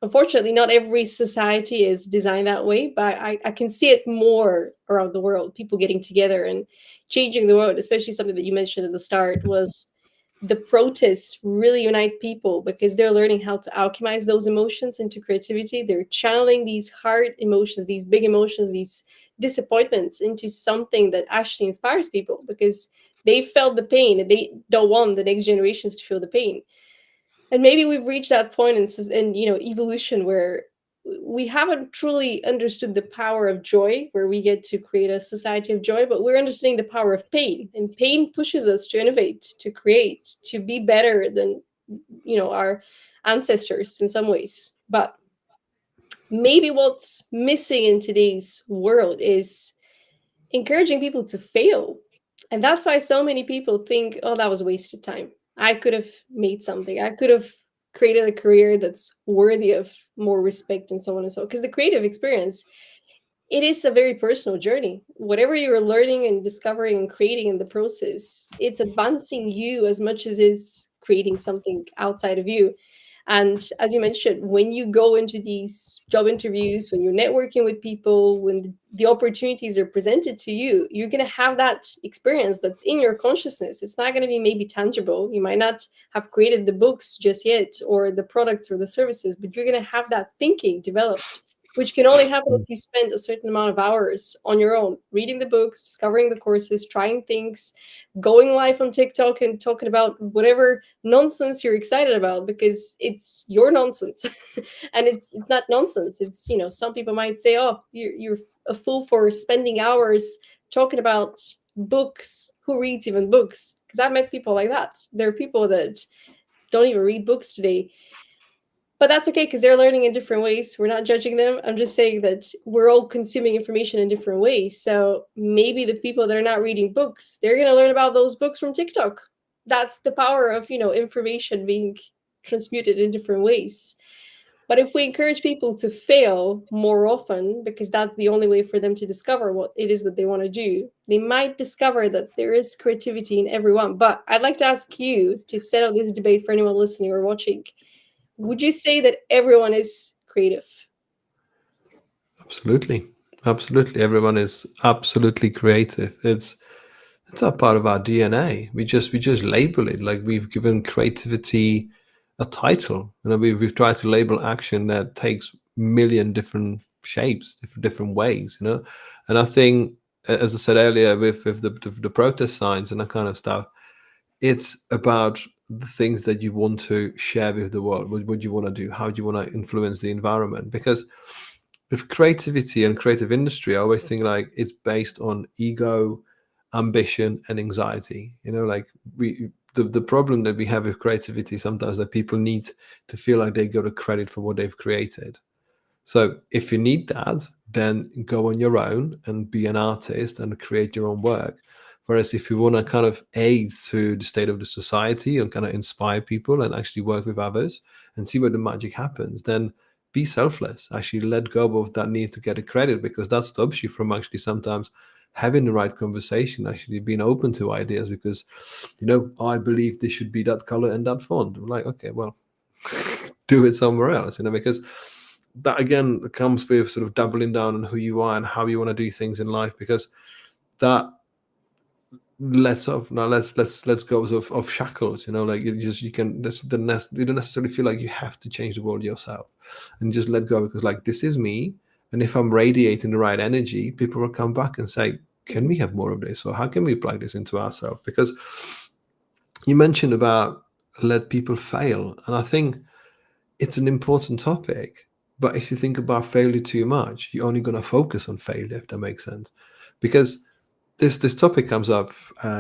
S2: unfortunately, not every society is designed that way, but I can see it more around the world, people getting together and changing the world. Especially something that you mentioned at the start was the protests really unite people, because they're learning how to alchemize those emotions into creativity. They're channeling these hard emotions, these big emotions, these disappointments into something that actually inspires people, because they felt the pain and they don't want the next generations to feel the pain. And maybe we've reached that point in evolution where we haven't truly understood the power of joy, where we get to create a society of joy, but we're understanding the power of pain, and pain pushes us to innovate, to create, to be better than our ancestors in some ways. But maybe what's missing in today's world is encouraging people to fail. And that's why so many people think, oh, that was wasted time. I could have made something. I could have created a career that's worthy of more respect and so on and so on. Because the creative experience, it is a very personal journey. Whatever you're learning and discovering and creating in the process, it's advancing you as much as is creating something outside of you. And as you mentioned, when you go into these job interviews, when you're networking with people, when the opportunities are presented to you, you're going to have that experience that's in your consciousness. It's not going to be maybe tangible. You might not have created the books just yet or the products or the services, but you're going to have that thinking developed, which can only happen if you spend a certain amount of hours on your own, reading the books, discovering the courses, trying things, going live on TikTok and talking about whatever nonsense you're excited about, because it's your nonsense. And it's not nonsense. It's, some people might say, oh, you're a fool for spending hours talking about books. Who reads even books? Because I've met people like that. There are people that don't even read books today. But that's okay, because they're learning in different ways. We're not judging them. I'm just saying that we're all consuming information in different ways. So maybe the people that are not reading books, they're going to learn about those books from TikTok. That's the power of, information being transmuted in different ways. But if we encourage people to fail more often, because that's the only way for them to discover what it is that they want to do, they might discover that there is creativity in everyone. But I'd like to ask you to set up this debate for anyone listening or watching. Would you say that everyone is creative?
S3: Absolutely, everyone is absolutely creative. It's a part of our DNA. We just label it, like we've given creativity a title. We've tried to label action that takes million different shapes, different ways. And I think as I said earlier, with the protest signs and that kind of stuff, it's about the things that you want to share with the world. What you want to do, how do you want to influence the environment? Because with creativity and creative industry, I always think like it's based on ego, ambition, and anxiety. Like the problem that we have with creativity sometimes that people need to feel like they got a credit for what they've created. So if you need that, then go on your own and be an artist and create your own work. Whereas if you want to kind of aid to the state of the society and kind of inspire people and actually work with others and see where the magic happens, then be selfless. Actually let go of that need to get a credit, because that stops you from actually sometimes having the right conversation, actually being open to ideas, because, I believe this should be that color and that font. I'm like, okay, well, do it somewhere else, because that again comes with sort of doubling down on who you are and how you want to do things in life, because that let's go of shackles, like you don't necessarily feel like you have to change the world yourself, and just let go, because like this is me, and if I'm radiating the right energy, people will come back and say, can we have more of this, or how can we plug this into ourselves? Because you mentioned about let people fail, and I think it's an important topic. But if you think about failure too much, you're only going to focus on failure, if that makes sense. Because this topic comes up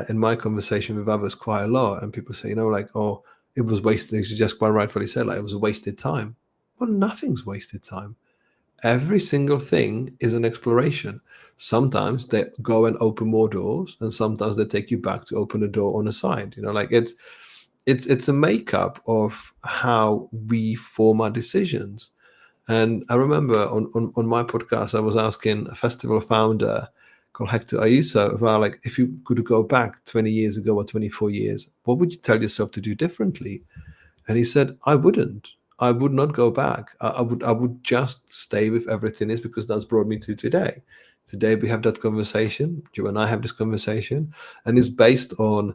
S3: in my conversation with others quite a lot, and people say, like, oh, it was wasted. As you just quite rightfully said, like, it was a wasted time. Well, nothing's wasted time. Every single thing is an exploration. Sometimes they go and open more doors, and sometimes they take you back to open a door on the side. Like it's a makeup of how we form our decisions. And I remember on my podcast, I was asking a festival founder called Hector Ayuso about, like, if you could go back 20 years ago or 24 years, what would you tell yourself to do differently? And he said, I wouldn't. I would not go back. I would just stay with everything is, because that's brought me to today. Today we have that conversation. You and I have this conversation, and it's based on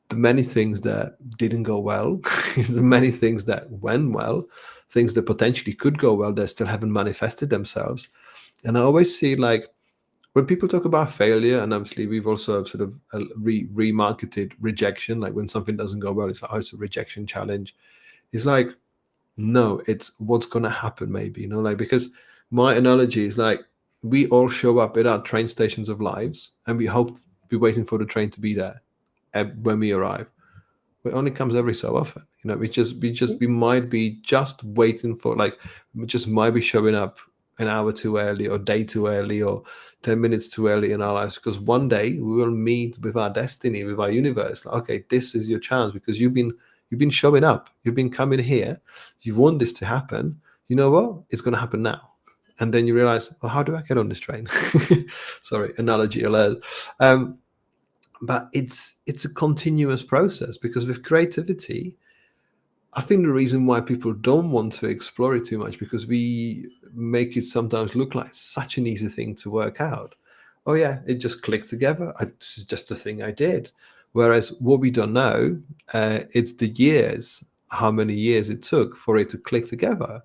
S3: the many things that didn't go well, the many things that went well, things that potentially could go well that still haven't manifested themselves. And I always see, like, when people talk about failure, and obviously we've also sort of remarketed rejection, like when something doesn't go well, it's like, oh, it's a rejection challenge. It's like, no, it's what's going to happen, maybe, like, because my analogy is like, we all show up at our train stations of lives, and we hope, be waiting for the train to be there when we arrive. It only comes every so often. We might be just waiting for, like, we just might be showing up an hour too early, or day too early, or 10 minutes too early in our lives, because one day we will meet with our destiny, with our universe. Like, okay, this is your chance, because you've been showing up, you've been coming here, you want this to happen. You know what? It's going to happen now. And then you realize, well, how do I get on this train? Sorry, analogy alert. But it's a continuous process, because with creativity, I think the reason why people don't want to explore it too much, because we make it sometimes look like such an easy thing to work out. Oh yeah, it just clicked together. This is just a thing I did. Whereas what we don't know, it's the years, how many years it took for it to click together.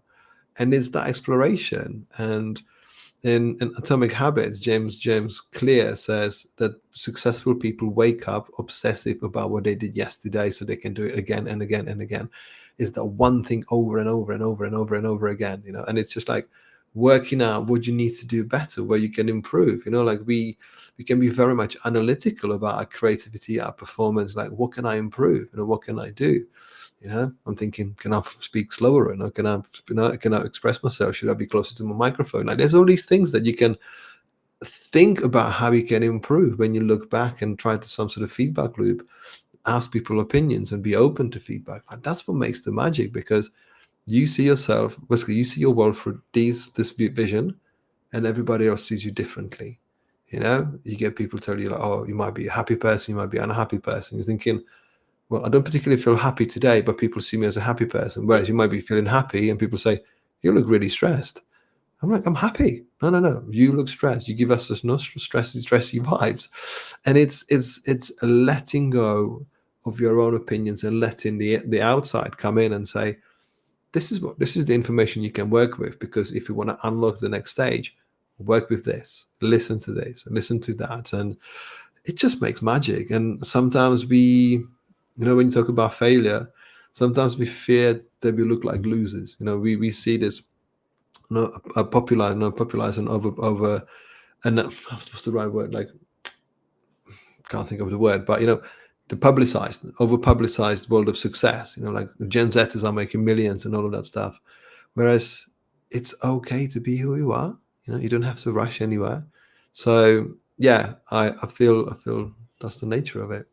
S3: And it's that exploration. And in Atomic Habits, James Clear says that successful people wake up obsessive about what they did yesterday, so they can do it again and again and again. Is that one thing over and over and over and over and over again, and it's just like working out what you need to do better, where you can improve. Like we can be very much analytical about our creativity, our performance, like, what can I improve, what can I do? I'm thinking, can I speak slower? And can I express myself? Should I be closer to my microphone? Like, there's all these things that you can think about how you can improve when you look back and try to some sort of feedback loop, ask people opinions and be open to feedback. Like, that's what makes the magic, because you see yourself, basically you see your world through this vision, and everybody else sees you differently. You get people tell you, like, oh, you might be a happy person, you might be an unhappy person. You're thinking, well, I don't particularly feel happy today, but people see me as a happy person. Whereas you might be feeling happy and people say, you look really stressed. I'm like, I'm happy. No. You look stressed. You give us this no stressy vibes. And it's letting go of your own opinions and letting the outside come in and say, this is the information you can work with, because if you want to unlock the next stage, work with this, listen to this, listen to that. And it just makes magic. And sometimes we, when you talk about failure, sometimes we fear that we look like losers. We see this popularized and over, and what's the right word? Like, can't think of the word, but the over publicized world of success. Like the Gen Zers are making millions and all of that stuff. Whereas it's okay to be who you are. You don't have to rush anywhere. So yeah, I feel that's the nature of it.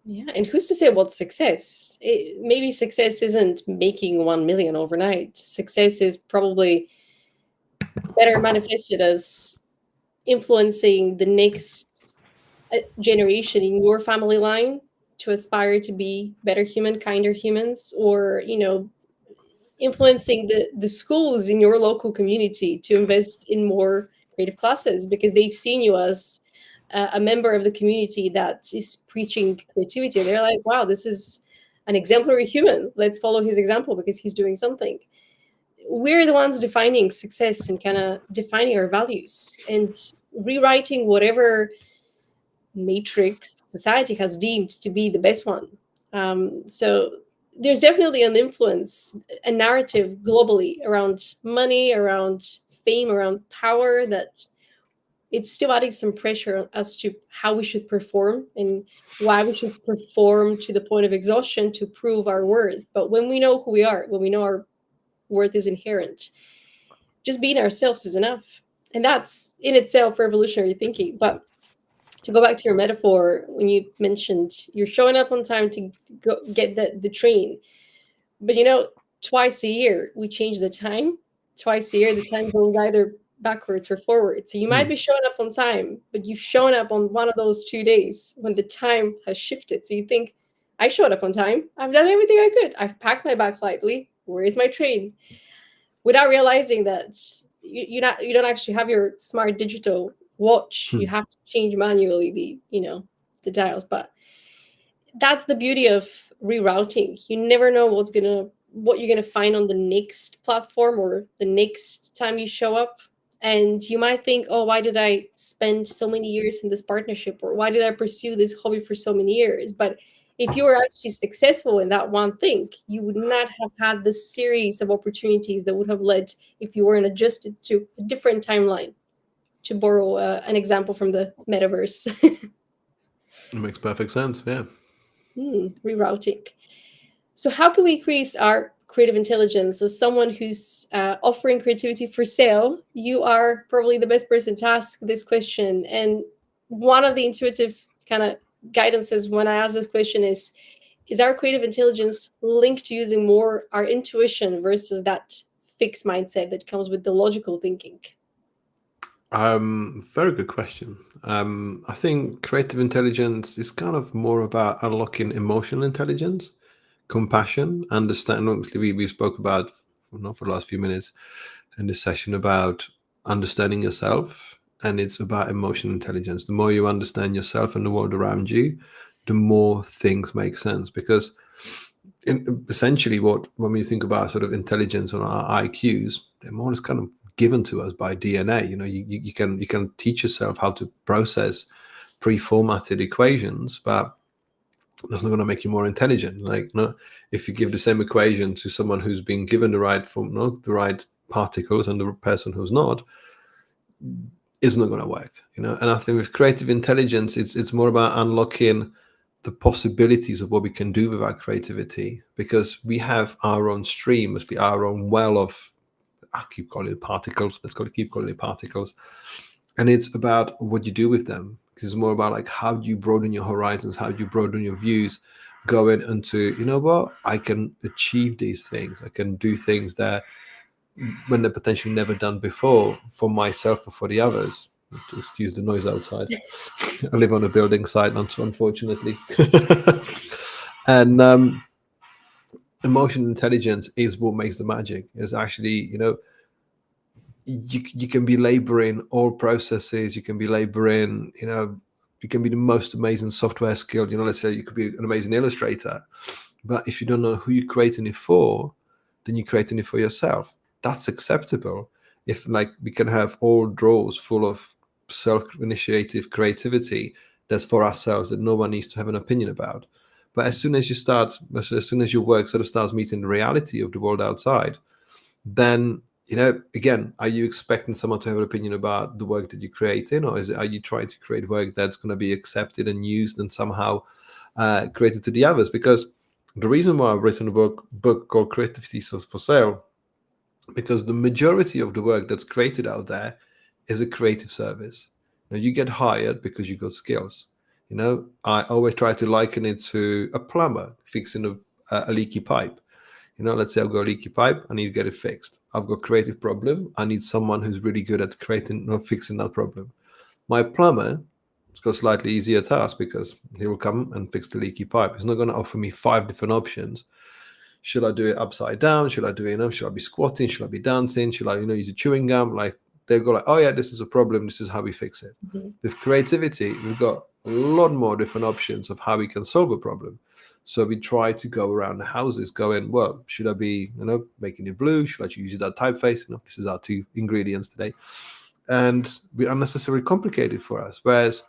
S2: Yeah, and who's to say what's success? Maybe success isn't making 1 million overnight. Success is probably better manifested as influencing the next generation in your family line to aspire to be better human, kinder humans, or influencing the schools in your local community to invest in more creative classes because they've seen you as a member of the community that is preaching creativity. And they're like, wow, this is an exemplary human. Let's follow his example because he's doing something. We're the ones defining success and kind of defining our values and rewriting whatever matrix society has deemed to be the best one. So there's definitely an influence, a narrative globally around money, around fame, around power that it's still adding some pressure as to how we should perform and why we should perform to the point of exhaustion to prove our worth. But when we know who we are, when we know our worth is inherent, just being ourselves is enough. And that's in itself revolutionary thinking. But to go back to your metaphor, when you mentioned you're showing up on time to go get the train, but twice a year we change the time. Twice a year the time goes either backwards or forwards. So you might be showing up on time, but you've shown up on one of those 2 days when the time has shifted. So you think, I showed up on time. I've done everything I could. I've packed my bag lightly. Where is my train? Without realizing that you don't actually have your smart digital watch. You have to change manually the dials. But that's the beauty of rerouting. You never know what you're gonna find on the next platform or the next time you show up. And you might think, oh, why did I spend so many years in this partnership? Or why did I pursue this hobby for so many years? But if you were actually successful in that one thing, you would not have had this series of opportunities that would have led if you weren't adjusted to a different timeline, to borrow an example from the metaverse.
S3: It makes perfect sense. Yeah.
S2: Rerouting. So how can we increase our creative intelligence? As someone who's offering creativity for sale, you are probably the best person to ask this question. And one of the intuitive kind of guidances when I ask this question is our creative intelligence linked to using more our intuition versus that fixed mindset that comes with the logical thinking?
S3: Very good question. I think creative intelligence is kind of more about unlocking emotional intelligence, compassion, understanding. Obviously, we spoke about, not for the last few minutes in this session, about understanding yourself, and it's about emotional intelligence. The more you understand yourself and the world around you, the more things make sense. Because essentially, when we think about sort of intelligence or our IQs, they're more or less kind of given to us by DNA. You can teach yourself how to process pre-formatted equations, but that's not going to make you more intelligent. Like, no, if you give the same equation to someone who's been given the right form, the right particles, and the person who's not, it's not going to work. And I think with creative intelligence, it's more about unlocking the possibilities of what we can do with our creativity, because we have our own stream, must be our own well of, I keep calling it particles. Keep calling it particles. And it's about what you do with them. Because it's more about like, how do you broaden your horizons? How do you broaden your views? Going into, what? I can achieve these things. I can do things that when they're potentially never done before, for myself or for the others. To excuse the noise outside. I live on a building site, unfortunately. And emotional intelligence is what makes the magic. Is actually, you can be laboring all processes. You can be laboring, you can be the most amazing software skilled. Let's say you could be an amazing illustrator, but if you don't know who you're creating it for, then you're creating it for yourself. That's acceptable. if like we can have all drawers full of self-initiative creativity that's for ourselves, that no one needs to have an opinion about. But as soon as your work sort of starts meeting the reality of the world outside, then, again, are you expecting someone to have an opinion about the work that you're creating, or are you trying to create work that's going to be accepted and used and somehow created to the others? Because the reason why I've written a book called Creativity for Sale, because the majority of the work that's created out there is a creative service. You get hired because you got skills. I always try to liken it to a plumber fixing a leaky pipe. Let's say I've got a leaky pipe, I need to get it fixed. I've got a creative problem, I need someone who's really good at creating or fixing that problem. My plumber, it's got a slightly easier task because he will come and fix the leaky pipe. He's not going to offer me 5 different options. Should I do it upside down? Should I do it, should I be squatting? Should I be dancing? Should I, use a chewing gum? Like, they go like, oh yeah, this is a problem. This is how we fix it. With creativity, we've got a lot more different options of how we can solve a problem. So we try to go around the houses going, well, should I be, making it blue? Should I use that typeface? This is our 2 ingredients today. And we unnecessarily complicated for us. Whereas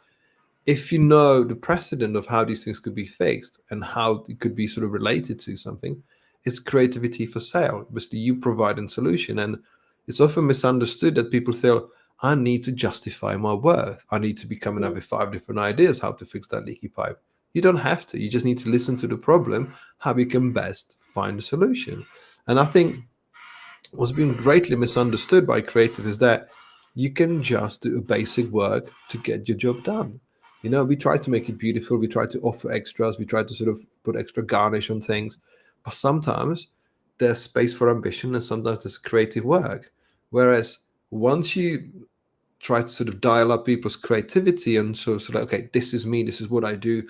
S3: if you know the precedent of how these things could be fixed and how it could be sort of related to something, it's creativity for sale. Basically, you provide a solution. And it's often misunderstood that people feel, I need to justify my worth. I need to be coming up with 5 different ideas how to fix that leaky pipe. You don't have to. You just need to listen to the problem, how we can best find a solution. And I think what's been greatly misunderstood by creative is that you can just do a basic work to get your job done. We try to make it beautiful. We try to offer extras. We try to sort of put extra garnish on things. But sometimes there's space for ambition and sometimes there's creative work. Whereas once you try to sort of dial up people's creativity and sort of okay, this is me, this is what I do.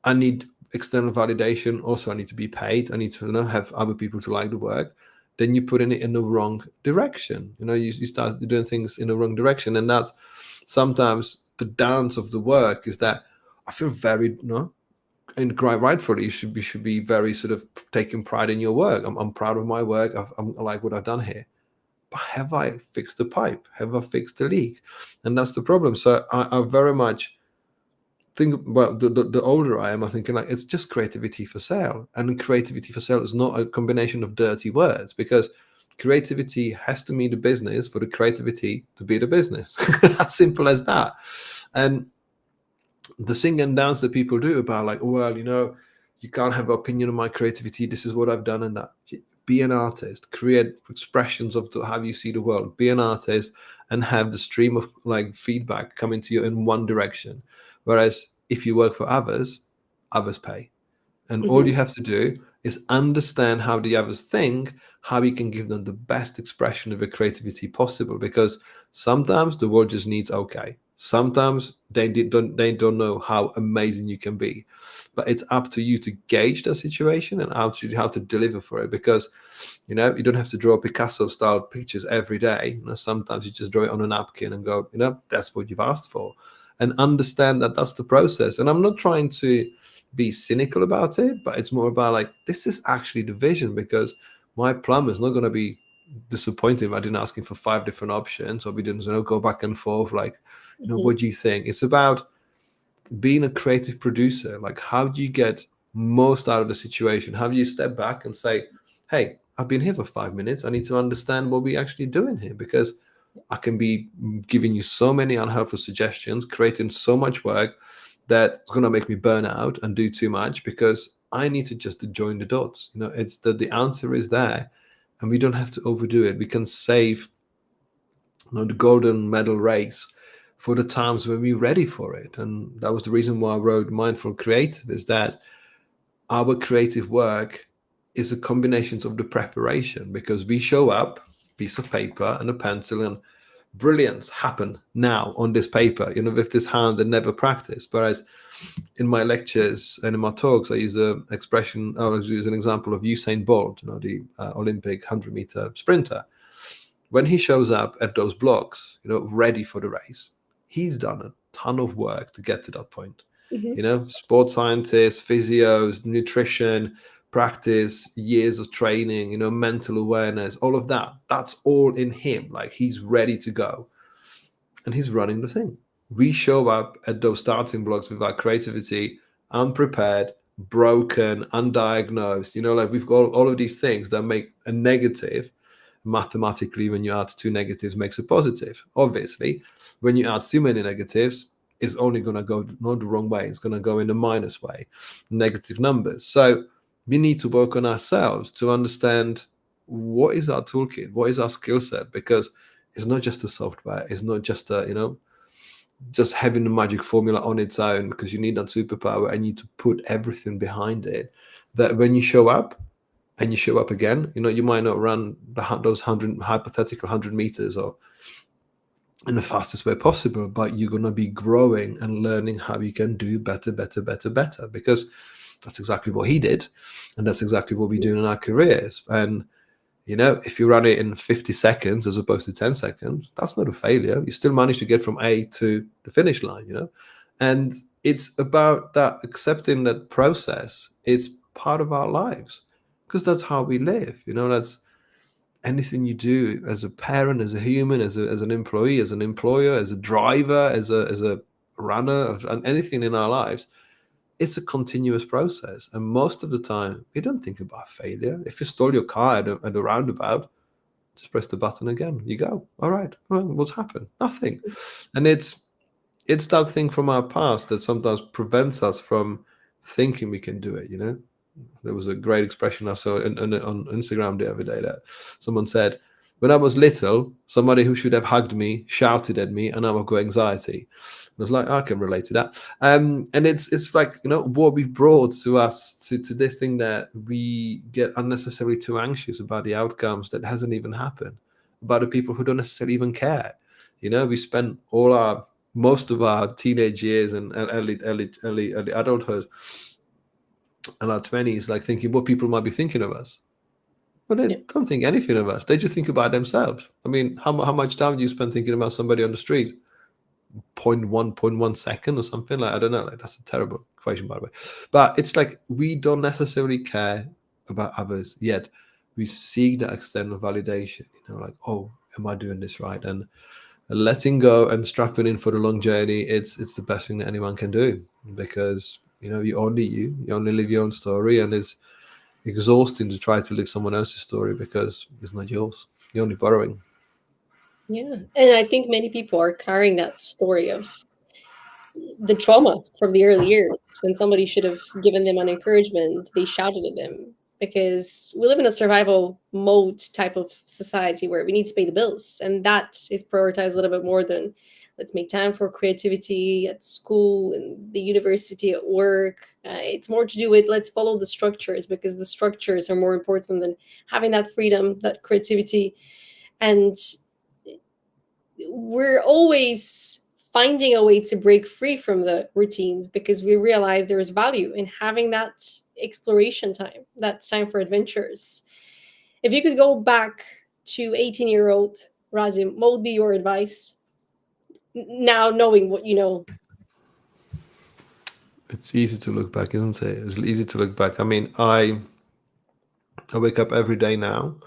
S3: I need external validation. Also, I need to be paid. I need to have other people to like the work. Then you put it in the wrong direction. You start doing things in the wrong direction. And that sometimes the dance of the work is that I feel very, and quite rightfully, you should be very sort of taking pride in your work. I'm proud of my work. I like what I've done here. But have I fixed the pipe? Have I fixed the leak? And that's the problem. So I very much think about the older I am, I'm thinking like it's just creativity for sale. And creativity for sale is not a combination of dirty words, because creativity has to mean the business for the creativity to be the business. As simple as that. And the sing and dance that people do about like, well, you can't have an opinion on my creativity. This is what I've done and that. Be an artist, create expressions of how you see the world. Be an artist and have the stream of like feedback coming to you in one direction. Whereas if you work for others pay. And all you have to do is understand how the others think, how you can give them the best expression of their creativity possible. Because sometimes the world just needs okay. Sometimes they don't know how amazing you can be. But it's up to you to gauge the situation and how to deliver for it. Because, you don't have to draw Picasso-style pictures every day. Sometimes you just draw it on a napkin and go, that's what you've asked for. And understand that that's the process. And I'm not trying to be cynical about it, but it's more about like, this is actually the vision, because my plumber is not going to be disappointed if I didn't ask him for 5 different options, or we didn't go back and forth like, what do you think? It's about being a creative producer. Like, how do you get most out of the situation? How do you step back and say, hey, I've been here for 5 minutes. I need to understand what we're actually doing here, because I can be giving you so many unhelpful suggestions, creating so much work that it's going to make me burn out and do too much, because I need to just join the dots. It's the answer is there, and we don't have to overdo it. We can save the golden medal race for the times when we're ready for it. And that was the reason why I wrote Mindful Creative, is that our creative work is a combination of the preparation, because we show up, piece of paper and a pencil, and brilliance happen now on this paper, with this hand that never practiced. Whereas in my lectures and in my talks, I use an expression, I use an example of Usain Bolt, the Olympic 100-meter sprinter. When he shows up at those blocks, ready for the race, he's done a ton of work to get to that point. Sports scientists, physios, nutrition, practice, years of training, mental awareness, all of that. That's all in him. Like, he's ready to go, and he's running the thing. We show up at those starting blocks with our creativity, unprepared, broken, undiagnosed. Like, we've got all of these things that make a negative. Mathematically, when you add two negatives, makes a positive. Obviously, when you add too many negatives, it's only going to go not the wrong way. It's going to go in the minus way, negative numbers. So we need to work on ourselves to understand what is our toolkit, what is our skill set, because it's not just a software. It's not just just having the magic formula on its own, because you need that superpower and you need to put everything behind it. That when you show up and you show up again, you might not run those hypothetical 100 meters or in the fastest way possible, but you're going to be growing and learning how you can do better, because that's exactly what he did. And that's exactly what we do in our careers. And, if you run it in 50 seconds as opposed to 10 seconds, that's not a failure. You still manage to get from A to the finish line, and it's about that, accepting that process. It's part of our lives, because that's how we live. That's anything you do as a parent, as a human, as an employee, as an employer, as a driver, as a runner, and anything in our lives. It's a continuous process, and most of the time we don't think about failure. If you stole your car at a roundabout, just press the button again, you go, all right, well, what's happened? Nothing. And it's that thing from our past that sometimes prevents us from thinking we can do it. There was a great expression I saw on Instagram the other day that someone said, when I was little, somebody who should have hugged me shouted at me, and I've got anxiety. I was like, I can relate to that. And it's like, what we brought to us to this thing that we get unnecessarily too anxious about the outcomes that hasn't even happened, about the people who don't necessarily even care. We spend most of our teenage years and early adulthood and our 20s like thinking what people might be thinking of us. But they don't think anything of us. They just think about themselves. I mean, how much time do you spend thinking about somebody on the street? 0.1 second or something? Like, I don't know. Like, that's a terrible equation, by the way. But it's like we don't necessarily care about others, yet we seek that external validation. Like, oh, am I doing this right? And letting go and strapping in for the long journey, it's the best thing that anyone can do, because you only live your own story, and it's exhausting to try to live someone else's story because it's not yours. You're only borrowing.
S2: Yeah. And I think many people are carrying that story of the trauma from the early years when somebody should have given them an encouragement, they shouted at them, because we live in a survival mode type of society where we need to pay the bills. And that is prioritized a little bit more than let's make time for creativity at school and the university, at work. It's more to do with let's follow the structures, because the structures are more important than having that freedom, that creativity. And we're always finding a way to break free from the routines, because we realize there's value in having that exploration time, that time for adventures. If you could go back to 18-year-old Radim, what would be your advice now, knowing what you know?
S3: It's easy to look back, isn't it? It's easy to look back. I mean, I wake up every day now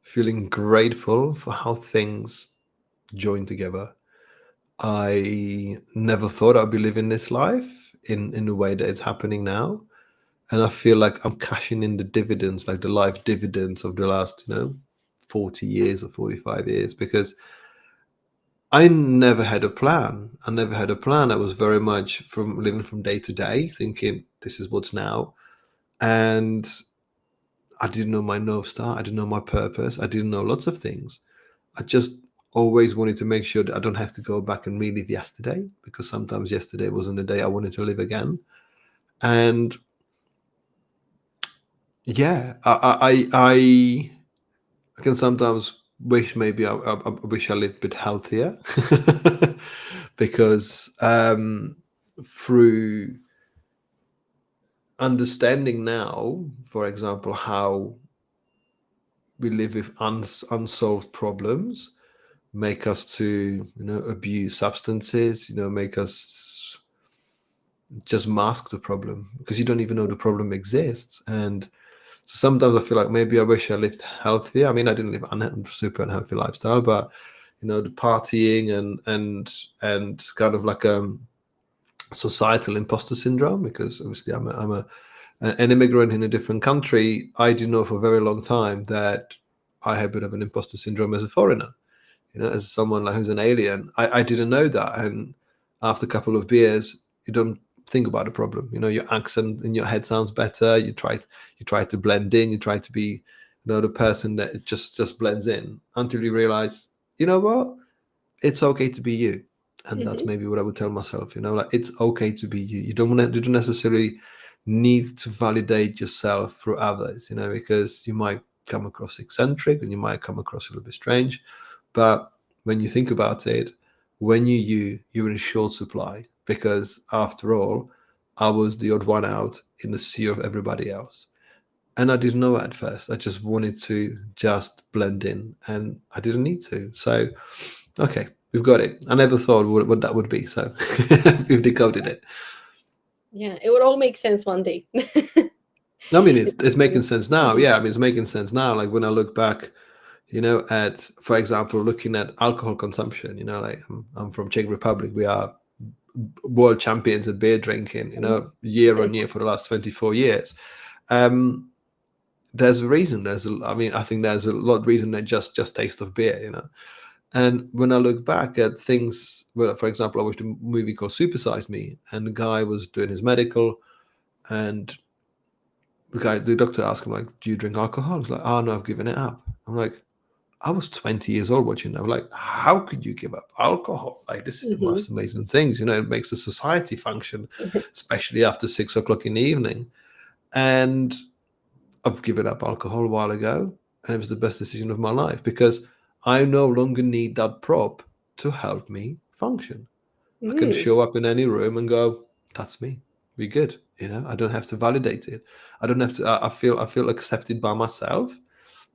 S3: feeling grateful for how things join together. I never thought I'd be living this life in the way that it's happening now. And I feel like I'm cashing in the dividends, like the life dividends of the last, 40 years or 45 years, because I never had a plan. I never had a plan. I was very much from living from day to day, thinking this is what's now. And I didn't know my North Star. I didn't know my purpose. I didn't know lots of things. I just always wanted to make sure that I don't have to go back and relive yesterday, because sometimes yesterday wasn't the day I wanted to live again. And yeah, I can sometimes wish maybe I wish I lived a bit healthier, because through understanding now, for example, how we live with unsolved problems, make us to abuse substances, make us just mask the problem, because you don't even know the problem exists. And sometimes I feel like maybe I wish I lived healthier. I mean, I didn't live a super unhealthy lifestyle, but the partying and kind of like societal imposter syndrome, because obviously I'm an immigrant in a different country. I did know for a very long time that I had a bit of an imposter syndrome as a foreigner, as someone like who's an alien. I didn't know that, and after a couple of beers, you don't think about the problem. Your accent in your head sounds better. You try to blend in. You try to be, the person that just blends in, until you realize, you know what, it's okay to be you. And that's maybe what I would tell myself. Like, it's okay to be you. You don't necessarily need to validate yourself through others. Because you might come across eccentric and you might come across a little bit strange. But when you think about it, when you're in short supply, because after all, I was the odd one out in the sea of everybody else. And I didn't know it at first. I just wanted to just blend in, and I didn't need to. So, okay, we've got it. I never thought what that would be. So we've decoded it.
S2: Yeah, it would all make sense one day.
S3: I mean, it's making sense now. Yeah, I mean, it's making sense now. Like when I look back, at, for example, looking at alcohol consumption, like I'm from Czech Republic. We are world champions at beer drinking, year on year for the last 24 years. There's a reason. I think there's a lot of reason than just taste of beer, And when I look back at things, well, for example, I watched a movie called Super Size Me, and the guy was doing his medical, and the doctor asked him, like, do you drink alcohol? He's like, oh no, I've given it up. I'm like, I was 20 years old watching that. I'm like, how could you give up alcohol? Like, this is the most amazing things. It makes the society function, especially after 6 o'clock in the evening. And I've given up alcohol a while ago, and it was the best decision of my life, because I no longer need that prop to help me function. I can show up in any room and go, that's me. Be good. I don't have to validate it. I don't have to. I feel accepted by myself,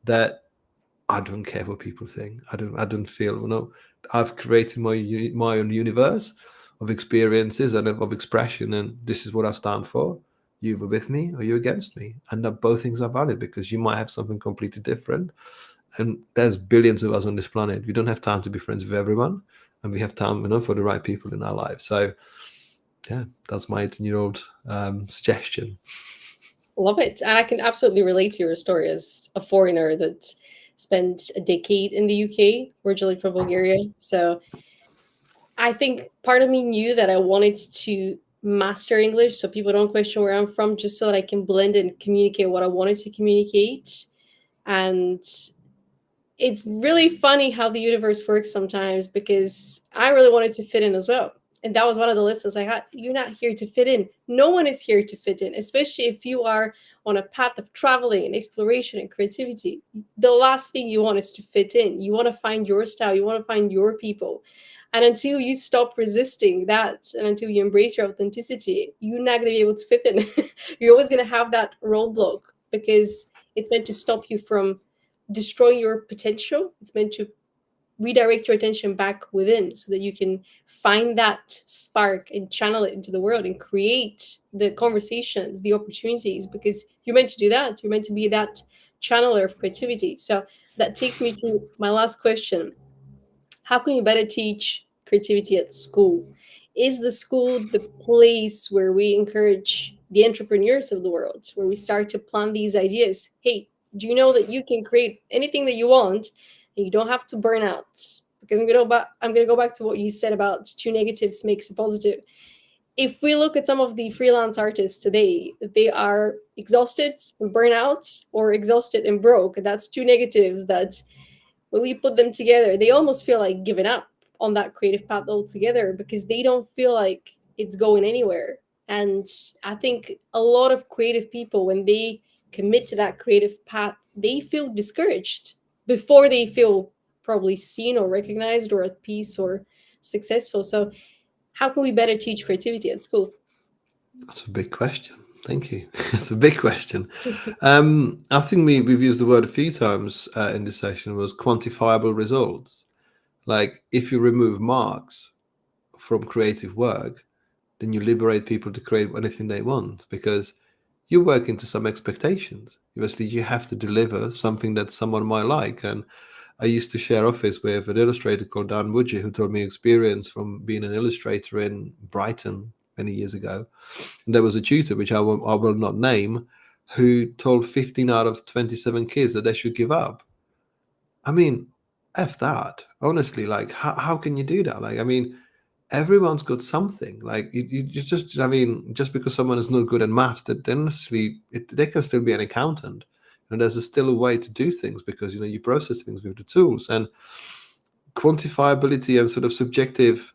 S3: that I don't care what people think. I don't feel. I've created my own universe of experiences and of expression, and this is what I stand for. You were with me or you're against me, and that both things are valid, because you might have something completely different. And there's billions of us on this planet. We don't have time to be friends with everyone, and we have time, for the right people in our lives. So, yeah, that's my 18-year-old suggestion.
S2: Love it. And I can absolutely relate to your story as a foreigner that spent a decade in the UK, originally from Bulgaria. So I think part of me knew that I wanted to master English so people don't question where I'm from, just so that I can blend and communicate what I wanted to communicate. And it's really funny how the universe works sometimes, because I really wanted to fit in as well. And that was one of the lessons I had. You're not here to fit in. No one is here to fit in, especially if you are on a path of traveling and exploration and creativity. The last thing you want is to fit in. You want to find your style. You want to find your people. And until you stop resisting that, and until you embrace your authenticity, you're not going to be able to fit in. You're always going to have that roadblock, because it's meant to stop you from destroying your potential. It's meant to redirect your attention back within, so that you can find that spark and channel it into the world and create the conversations, the opportunities, because you're meant to do that. You're meant to be that channeler of creativity. So that takes me to my last question. How can you better teach creativity at school? Is the school the place where we encourage the entrepreneurs of the world, where we start to plant these ideas? Hey, do you know that you can create anything that you want and you don't have to burn out? Because I'm gonna go back to what you said about two negatives makes a positive. If we look at some of the freelance artists today, they are exhausted and burnout, or exhausted and broke. That's two negatives that, when we put them together, they almost feel like giving up on that creative path altogether, because they don't feel like it's going anywhere. And I think a lot of creative people, when they commit to that creative path, they feel discouraged before they feel probably seen or recognized or at peace or successful. So, how can we better teach creativity at school?
S3: That's a big question. Thank you. It's a big question. I think we've used the word a few times in this session, was quantifiable results. Like, if you remove marks from creative work, then you liberate people to create anything they want, because you work into some expectations. Obviously, you have to deliver something that someone might like. And I used to share office with an illustrator called Dan Woodger, who told me experience from being an illustrator in Brighton many years ago. And there was a tutor, which I will not name, who told 15 out of 27 kids that they should give up. I mean, F that. Honestly, like, how can you do that? Like, I mean, everyone's got something. Like, you just, I mean, just because someone is not good at maths, that honestly, they can still be an accountant. And there's still a way to do things because, you process things with the tools. And quantifiability and sort of subjective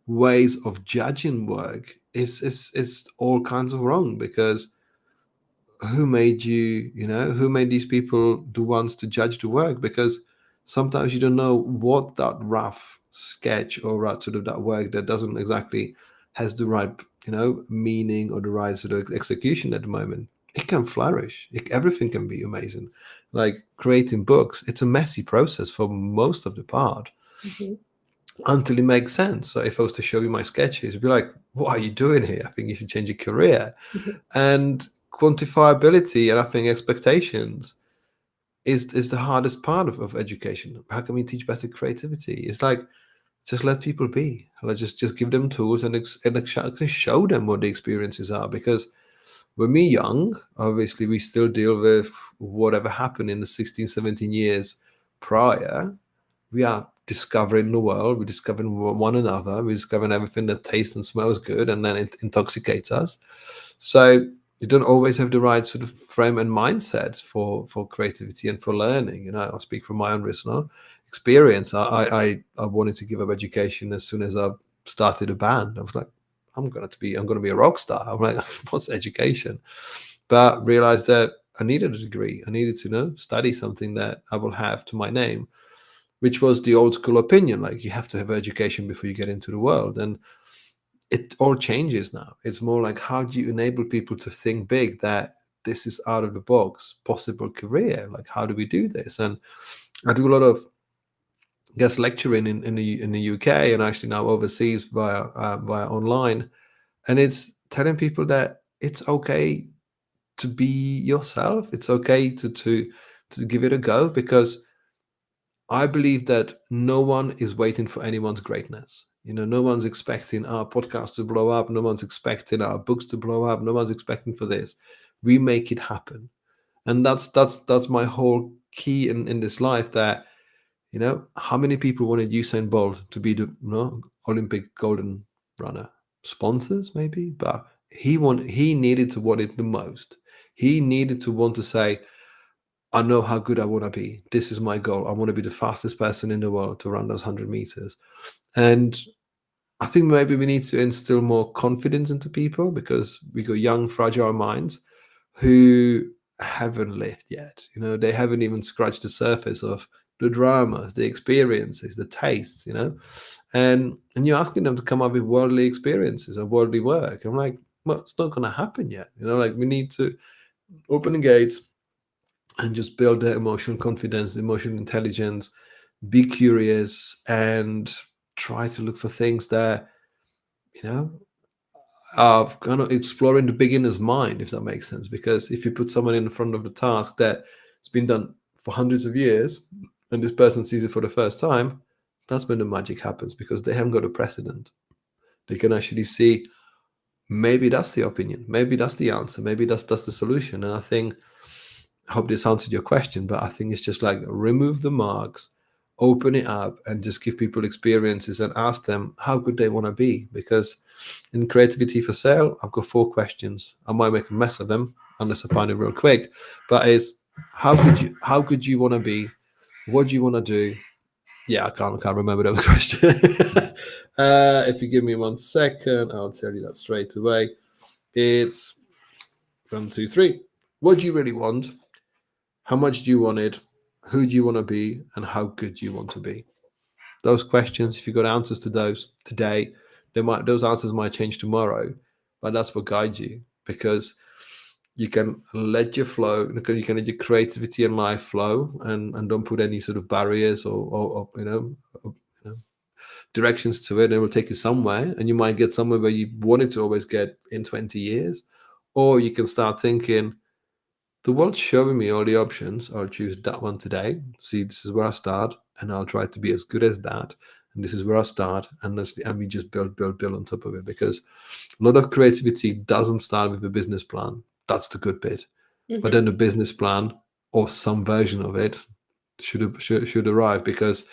S3: ways of judging work is all kinds of wrong, because who made who made these people the ones to judge the work? Because sometimes you don't know what that rough sketch or that work that doesn't exactly has the right meaning or the right sort of execution at the moment, it can flourish. Everything can be amazing. Like creating books, it's a messy process for most of the part until it makes sense. So if I was to show you my sketches, you'd be like, what are you doing here? I think you should change your career. And quantifiability and I think expectations is the hardest part of education. How can we teach better creativity? It's like, just let people be. Like just give them tools and show them what the experiences are. Because when we're young, obviously we still deal with whatever happened in the 16, 17 years prior. We are discovering the world, we're discovering one another, we're discovering everything that tastes and smells good, and then it intoxicates us. So you don't always have the right sort of frame and mindset for creativity and for learning. I'll speak from my own personal experience. I wanted to give up education as soon as I started a band. I was like, I'm going to be a rock star. I'm like, what's education? But realized that I needed a degree. I needed to study something that I will have to my name, which was the old school opinion. Like, you have to have education before you get into the world. And it all changes now. It's more like, how do you enable people to think big, that this is out of the box possible career? Like, how do we do this? And I do a lot of guest lecturing in the UK and actually now overseas via online. And it's telling people that it's okay to be yourself. It's okay to give it a go, because I believe that no one is waiting for anyone's greatness. No one's expecting our podcast to blow up. No one's expecting our books to blow up. No one's expecting for this. We make it happen. And that's my whole key in this life, that, how many people wanted Usain Bolt to be the Olympic golden runner? Sponsors, maybe, but he needed to want it the most. He needed to want to say, I know how good I want to be. This is my goal. I want to be the fastest person in the world to run those 100 meters. And I think maybe we need to instill more confidence into people, because we got young, fragile minds who haven't lived yet. They haven't even scratched the surface of the dramas, the experiences, the tastes, and you're asking them to come up with worldly experiences or worldly work. I'm like, well, it's not going to happen yet. Like, we need to open the gates and just build their emotional confidence, emotional intelligence, be curious, and try to look for things that, are kind of exploring the beginner's mind, if that makes sense. Because if you put someone in front of the task that it's been done for hundreds of years, and this person sees it for the first time, that's when the magic happens, because they haven't got a precedent. They can actually see, maybe that's the opinion, maybe that's the answer, maybe that's the solution. And I hope this answered your question, but I think it's just like, remove the marks, open it up, and just give people experiences and ask them how good they want to be. Because in Creativity for Sale, I've got 4 questions. I might make a mess of them unless I find it real quick, but it's, how good you want to be? What do you want to do? Yeah, I can't remember those questions. If you give me 1 second, I'll tell you that straight away. It's 1, 2, 3. What do you really want? How much do you want it? Who do you want to be? And how good do you want to be? Those questions, if you got answers to those today, those answers might change tomorrow, but that's what guides you, because you can let your flow, you can let your creativity and life flow, and don't put any sort of barriers or directions to it. It will take you somewhere, and you might get somewhere where you wanted to always get in 20 years, Or you can start thinking, the world's showing me all the options. I'll choose that one today. See, this is where I start, and I'll try to be as good as that. And this is where I start, and we just build on top of it. Because a lot of creativity doesn't start with a business plan. That's the good bit. But then the business plan or some version of it should arrive, because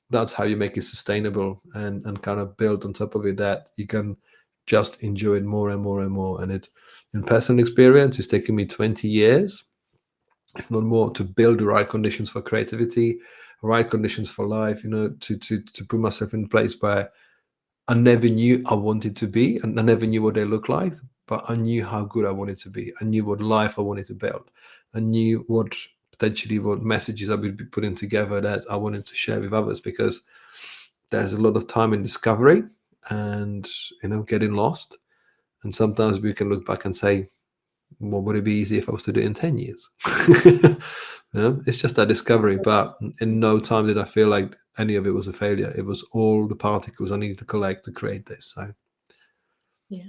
S3: that's how you make it sustainable and kind of build on top of it, that you can just enjoy it more and more and more. And it, in personal experience, it's taken me 20 years, if not more, to build the right conditions for creativity, right conditions for life, to put myself in a place where I never knew I wanted to be, and I never knew what they look like, but I knew how good I wanted to be. I knew what life I wanted to build. I knew what messages I would be putting together that I wanted to share with others, because there's a lot of time in discovery and, getting lost. And sometimes we can look back and say, well, would it be easy if I was to do it in 10 years? It's just that discovery. But in no time did I feel like any of it was a failure. It was all the particles I needed to collect to create this. So
S2: Yeah,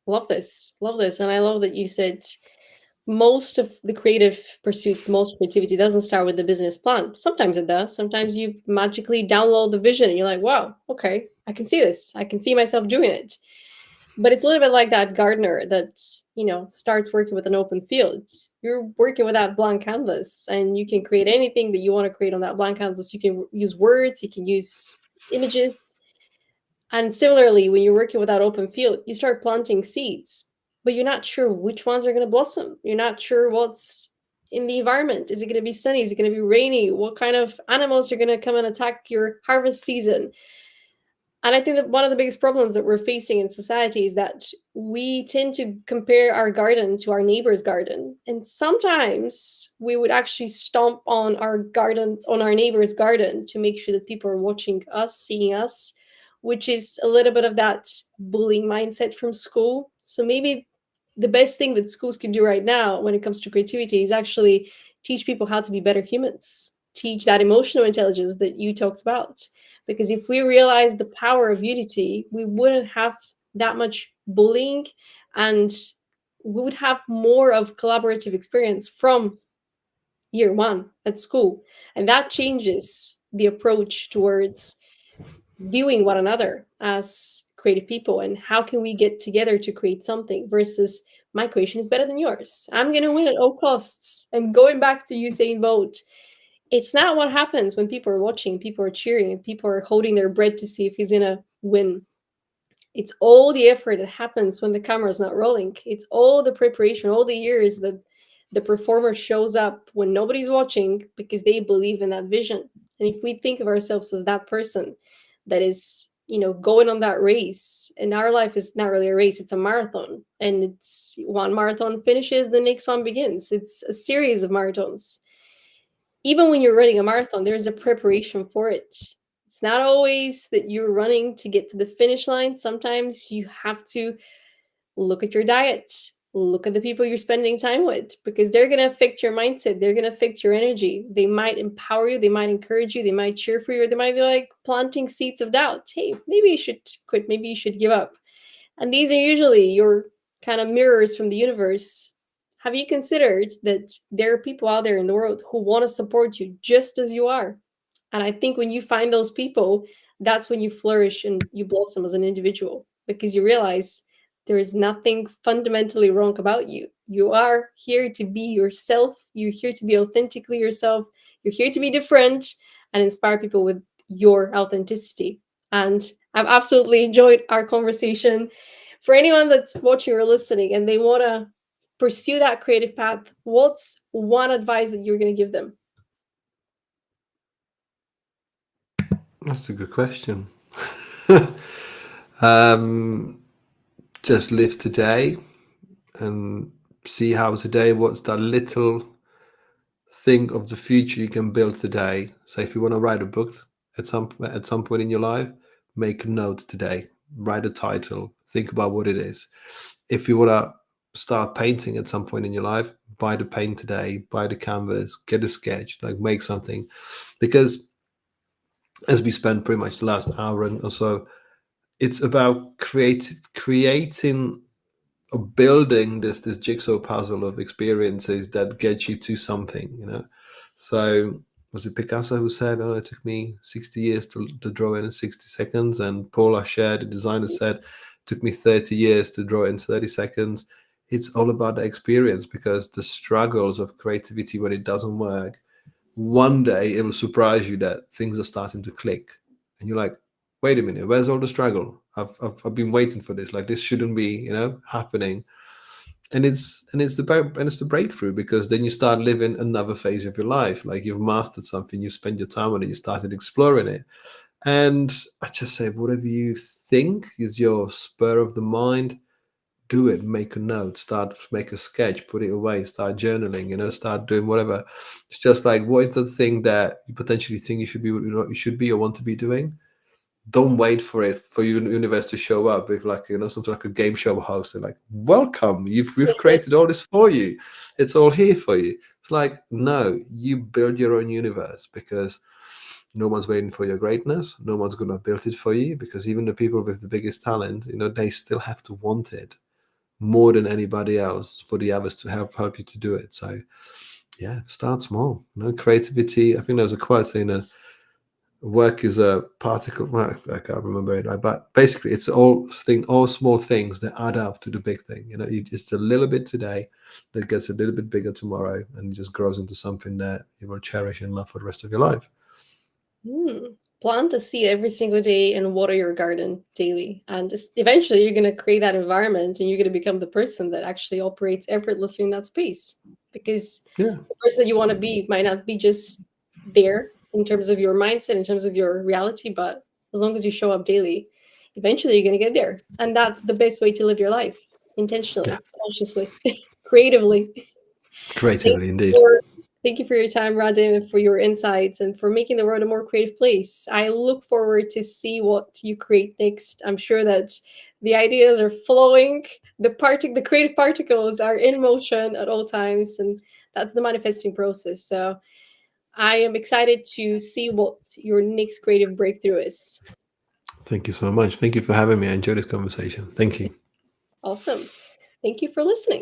S2: love this. Love this. And I love that you said most of the creative pursuits, most creativity doesn't start with the business plan. Sometimes it does. Sometimes you magically download the vision and you're like, wow, okay, I can see this. I can see myself doing it. But it's a little bit like that gardener that, starts working with an open field. You're working with that blank canvas, and you can create anything that you want to create on that blank canvas. You can use words, you can use images. And similarly, when you're working with that open field, you start planting seeds, but you're not sure which ones are going to blossom. You're not sure what's in the environment. Is it going to be sunny? Is it going to be rainy? What kind of animals are going to come and attack your harvest season? And I think that one of the biggest problems that we're facing in society is that we tend to compare our garden to our neighbor's garden. And sometimes we would actually stomp on our gardens, on our neighbor's garden, to make sure that people are watching us, seeing us, which is a little bit of that bullying mindset from school. So maybe the best thing that schools can do right now when it comes to creativity is actually teach people how to be better humans, teach that emotional intelligence that you talked about. Because if we realize the power of unity, we wouldn't have that much bullying, and we would have more of collaborative experience from year one at school. And that changes the approach towards viewing one another as creative people, and how can we get together to create something versus my creation is better than yours. I'm going to win at all costs. And going back to Usain Bolt, it's not what happens when people are watching, people are cheering, and people are holding their breath to see if he's gonna win. It's all the effort that happens when the camera's not rolling. It's all the preparation, all the years that the performer shows up when nobody's watching because they believe in that vision. And if we think of ourselves as that person that is, going on that race, and our life is not really a race, it's a marathon. And it's one marathon finishes, the next one begins. It's a series of marathons. Even when you're running a marathon, there's a preparation for it. It's not always that you're running to get to the finish line. Sometimes you have to look at your diet, look at the people you're spending time with, because they're going to affect your mindset. They're going to affect your energy. They might empower you. They might encourage you. They might cheer for you. Or they might be like planting seeds of doubt. Hey, maybe you should quit. Maybe you should give up. And these are usually your kind of mirrors from the universe. Have you considered that there are people out there in the world who want to support you just as you are? And I think when you find those people, that's when you flourish and you blossom as an individual, because you realize there is nothing fundamentally wrong about you. You are here to be yourself. You're here to be authentically yourself. You're here to be different and inspire people with your authenticity. And I've absolutely enjoyed our conversation. For anyone that's watching or listening and they want to pursue that creative path, what's one advice that you're going to give them?
S3: that's a good question. Just live today and see how today, what's that little thing of the future you can build today. So if you want to write a book at some point in your life, make a note today, write a title, think about what it is. If you want to start painting at some point in your life, buy the paint today, buy the canvas, get a sketch, like make something. Because as we spent pretty much the last hour or so, it's about creating of building this jigsaw puzzle of experiences that get you to something, So was it Picasso who said, "Oh, it took me 60 years to draw in 60 seconds," and Paula Scher, the designer, said, "It took me 30 years to draw in 30 seconds." It's all about the experience, because the struggles of creativity when it doesn't work, one day it will surprise you that things are starting to click, and you're like, wait a minute, where's all the struggle? I've been waiting for this. Like, this shouldn't be, happening. And it's the breakthrough, because then you start living another phase of your life. Like, you've mastered something, you spend your time on it, you started exploring it. And I just say, whatever you think is your spur of the mind, do it. Make a note, make a sketch, put it away, start journaling, start doing whatever. It's just like, what is the thing that you potentially think you should be or want to be doing? Don't wait for it, for your universe to show up with, like, something like a game show host, and like, welcome, we've created all this for you, it's all here for you. It's like, no, you build your own universe, because no one's waiting for your greatness. No one's going to build it for you, because even the people with the biggest talent, they still have to want it more than anybody else for the others to help you to do it. So yeah, start small. Creativity, I think there's a quote saying that work is a particle. Well, I can't remember it, right? But basically, it's all small things that add up to the big thing. It's a little bit today that gets a little bit bigger tomorrow, and just grows into something that you will cherish and love for the rest of your life.
S2: Plant a seed every single day and water your garden daily. And just eventually you're going to create that environment, and you're going to become the person that actually operates effortlessly in that space. Because
S3: Yeah.
S2: the person that you want to be might not be just there in terms of your mindset, in terms of your reality, but as long as you show up daily, eventually you're going to get there. And that's the best way to live your life: intentionally,
S3: Yeah.
S2: consciously, creatively.
S3: Creatively, indeed.
S2: Thank you for your time, Radim, and for your insights, and for making the world a more creative place. I look forward to see what you create next. I'm sure that the ideas are flowing. The creative particles are in motion at all times, and that's the manifesting process. So I am excited to see what your next creative breakthrough is.
S3: Thank you so much. Thank you for having me. I enjoyed this conversation. Thank you.
S2: Awesome. Thank you for listening.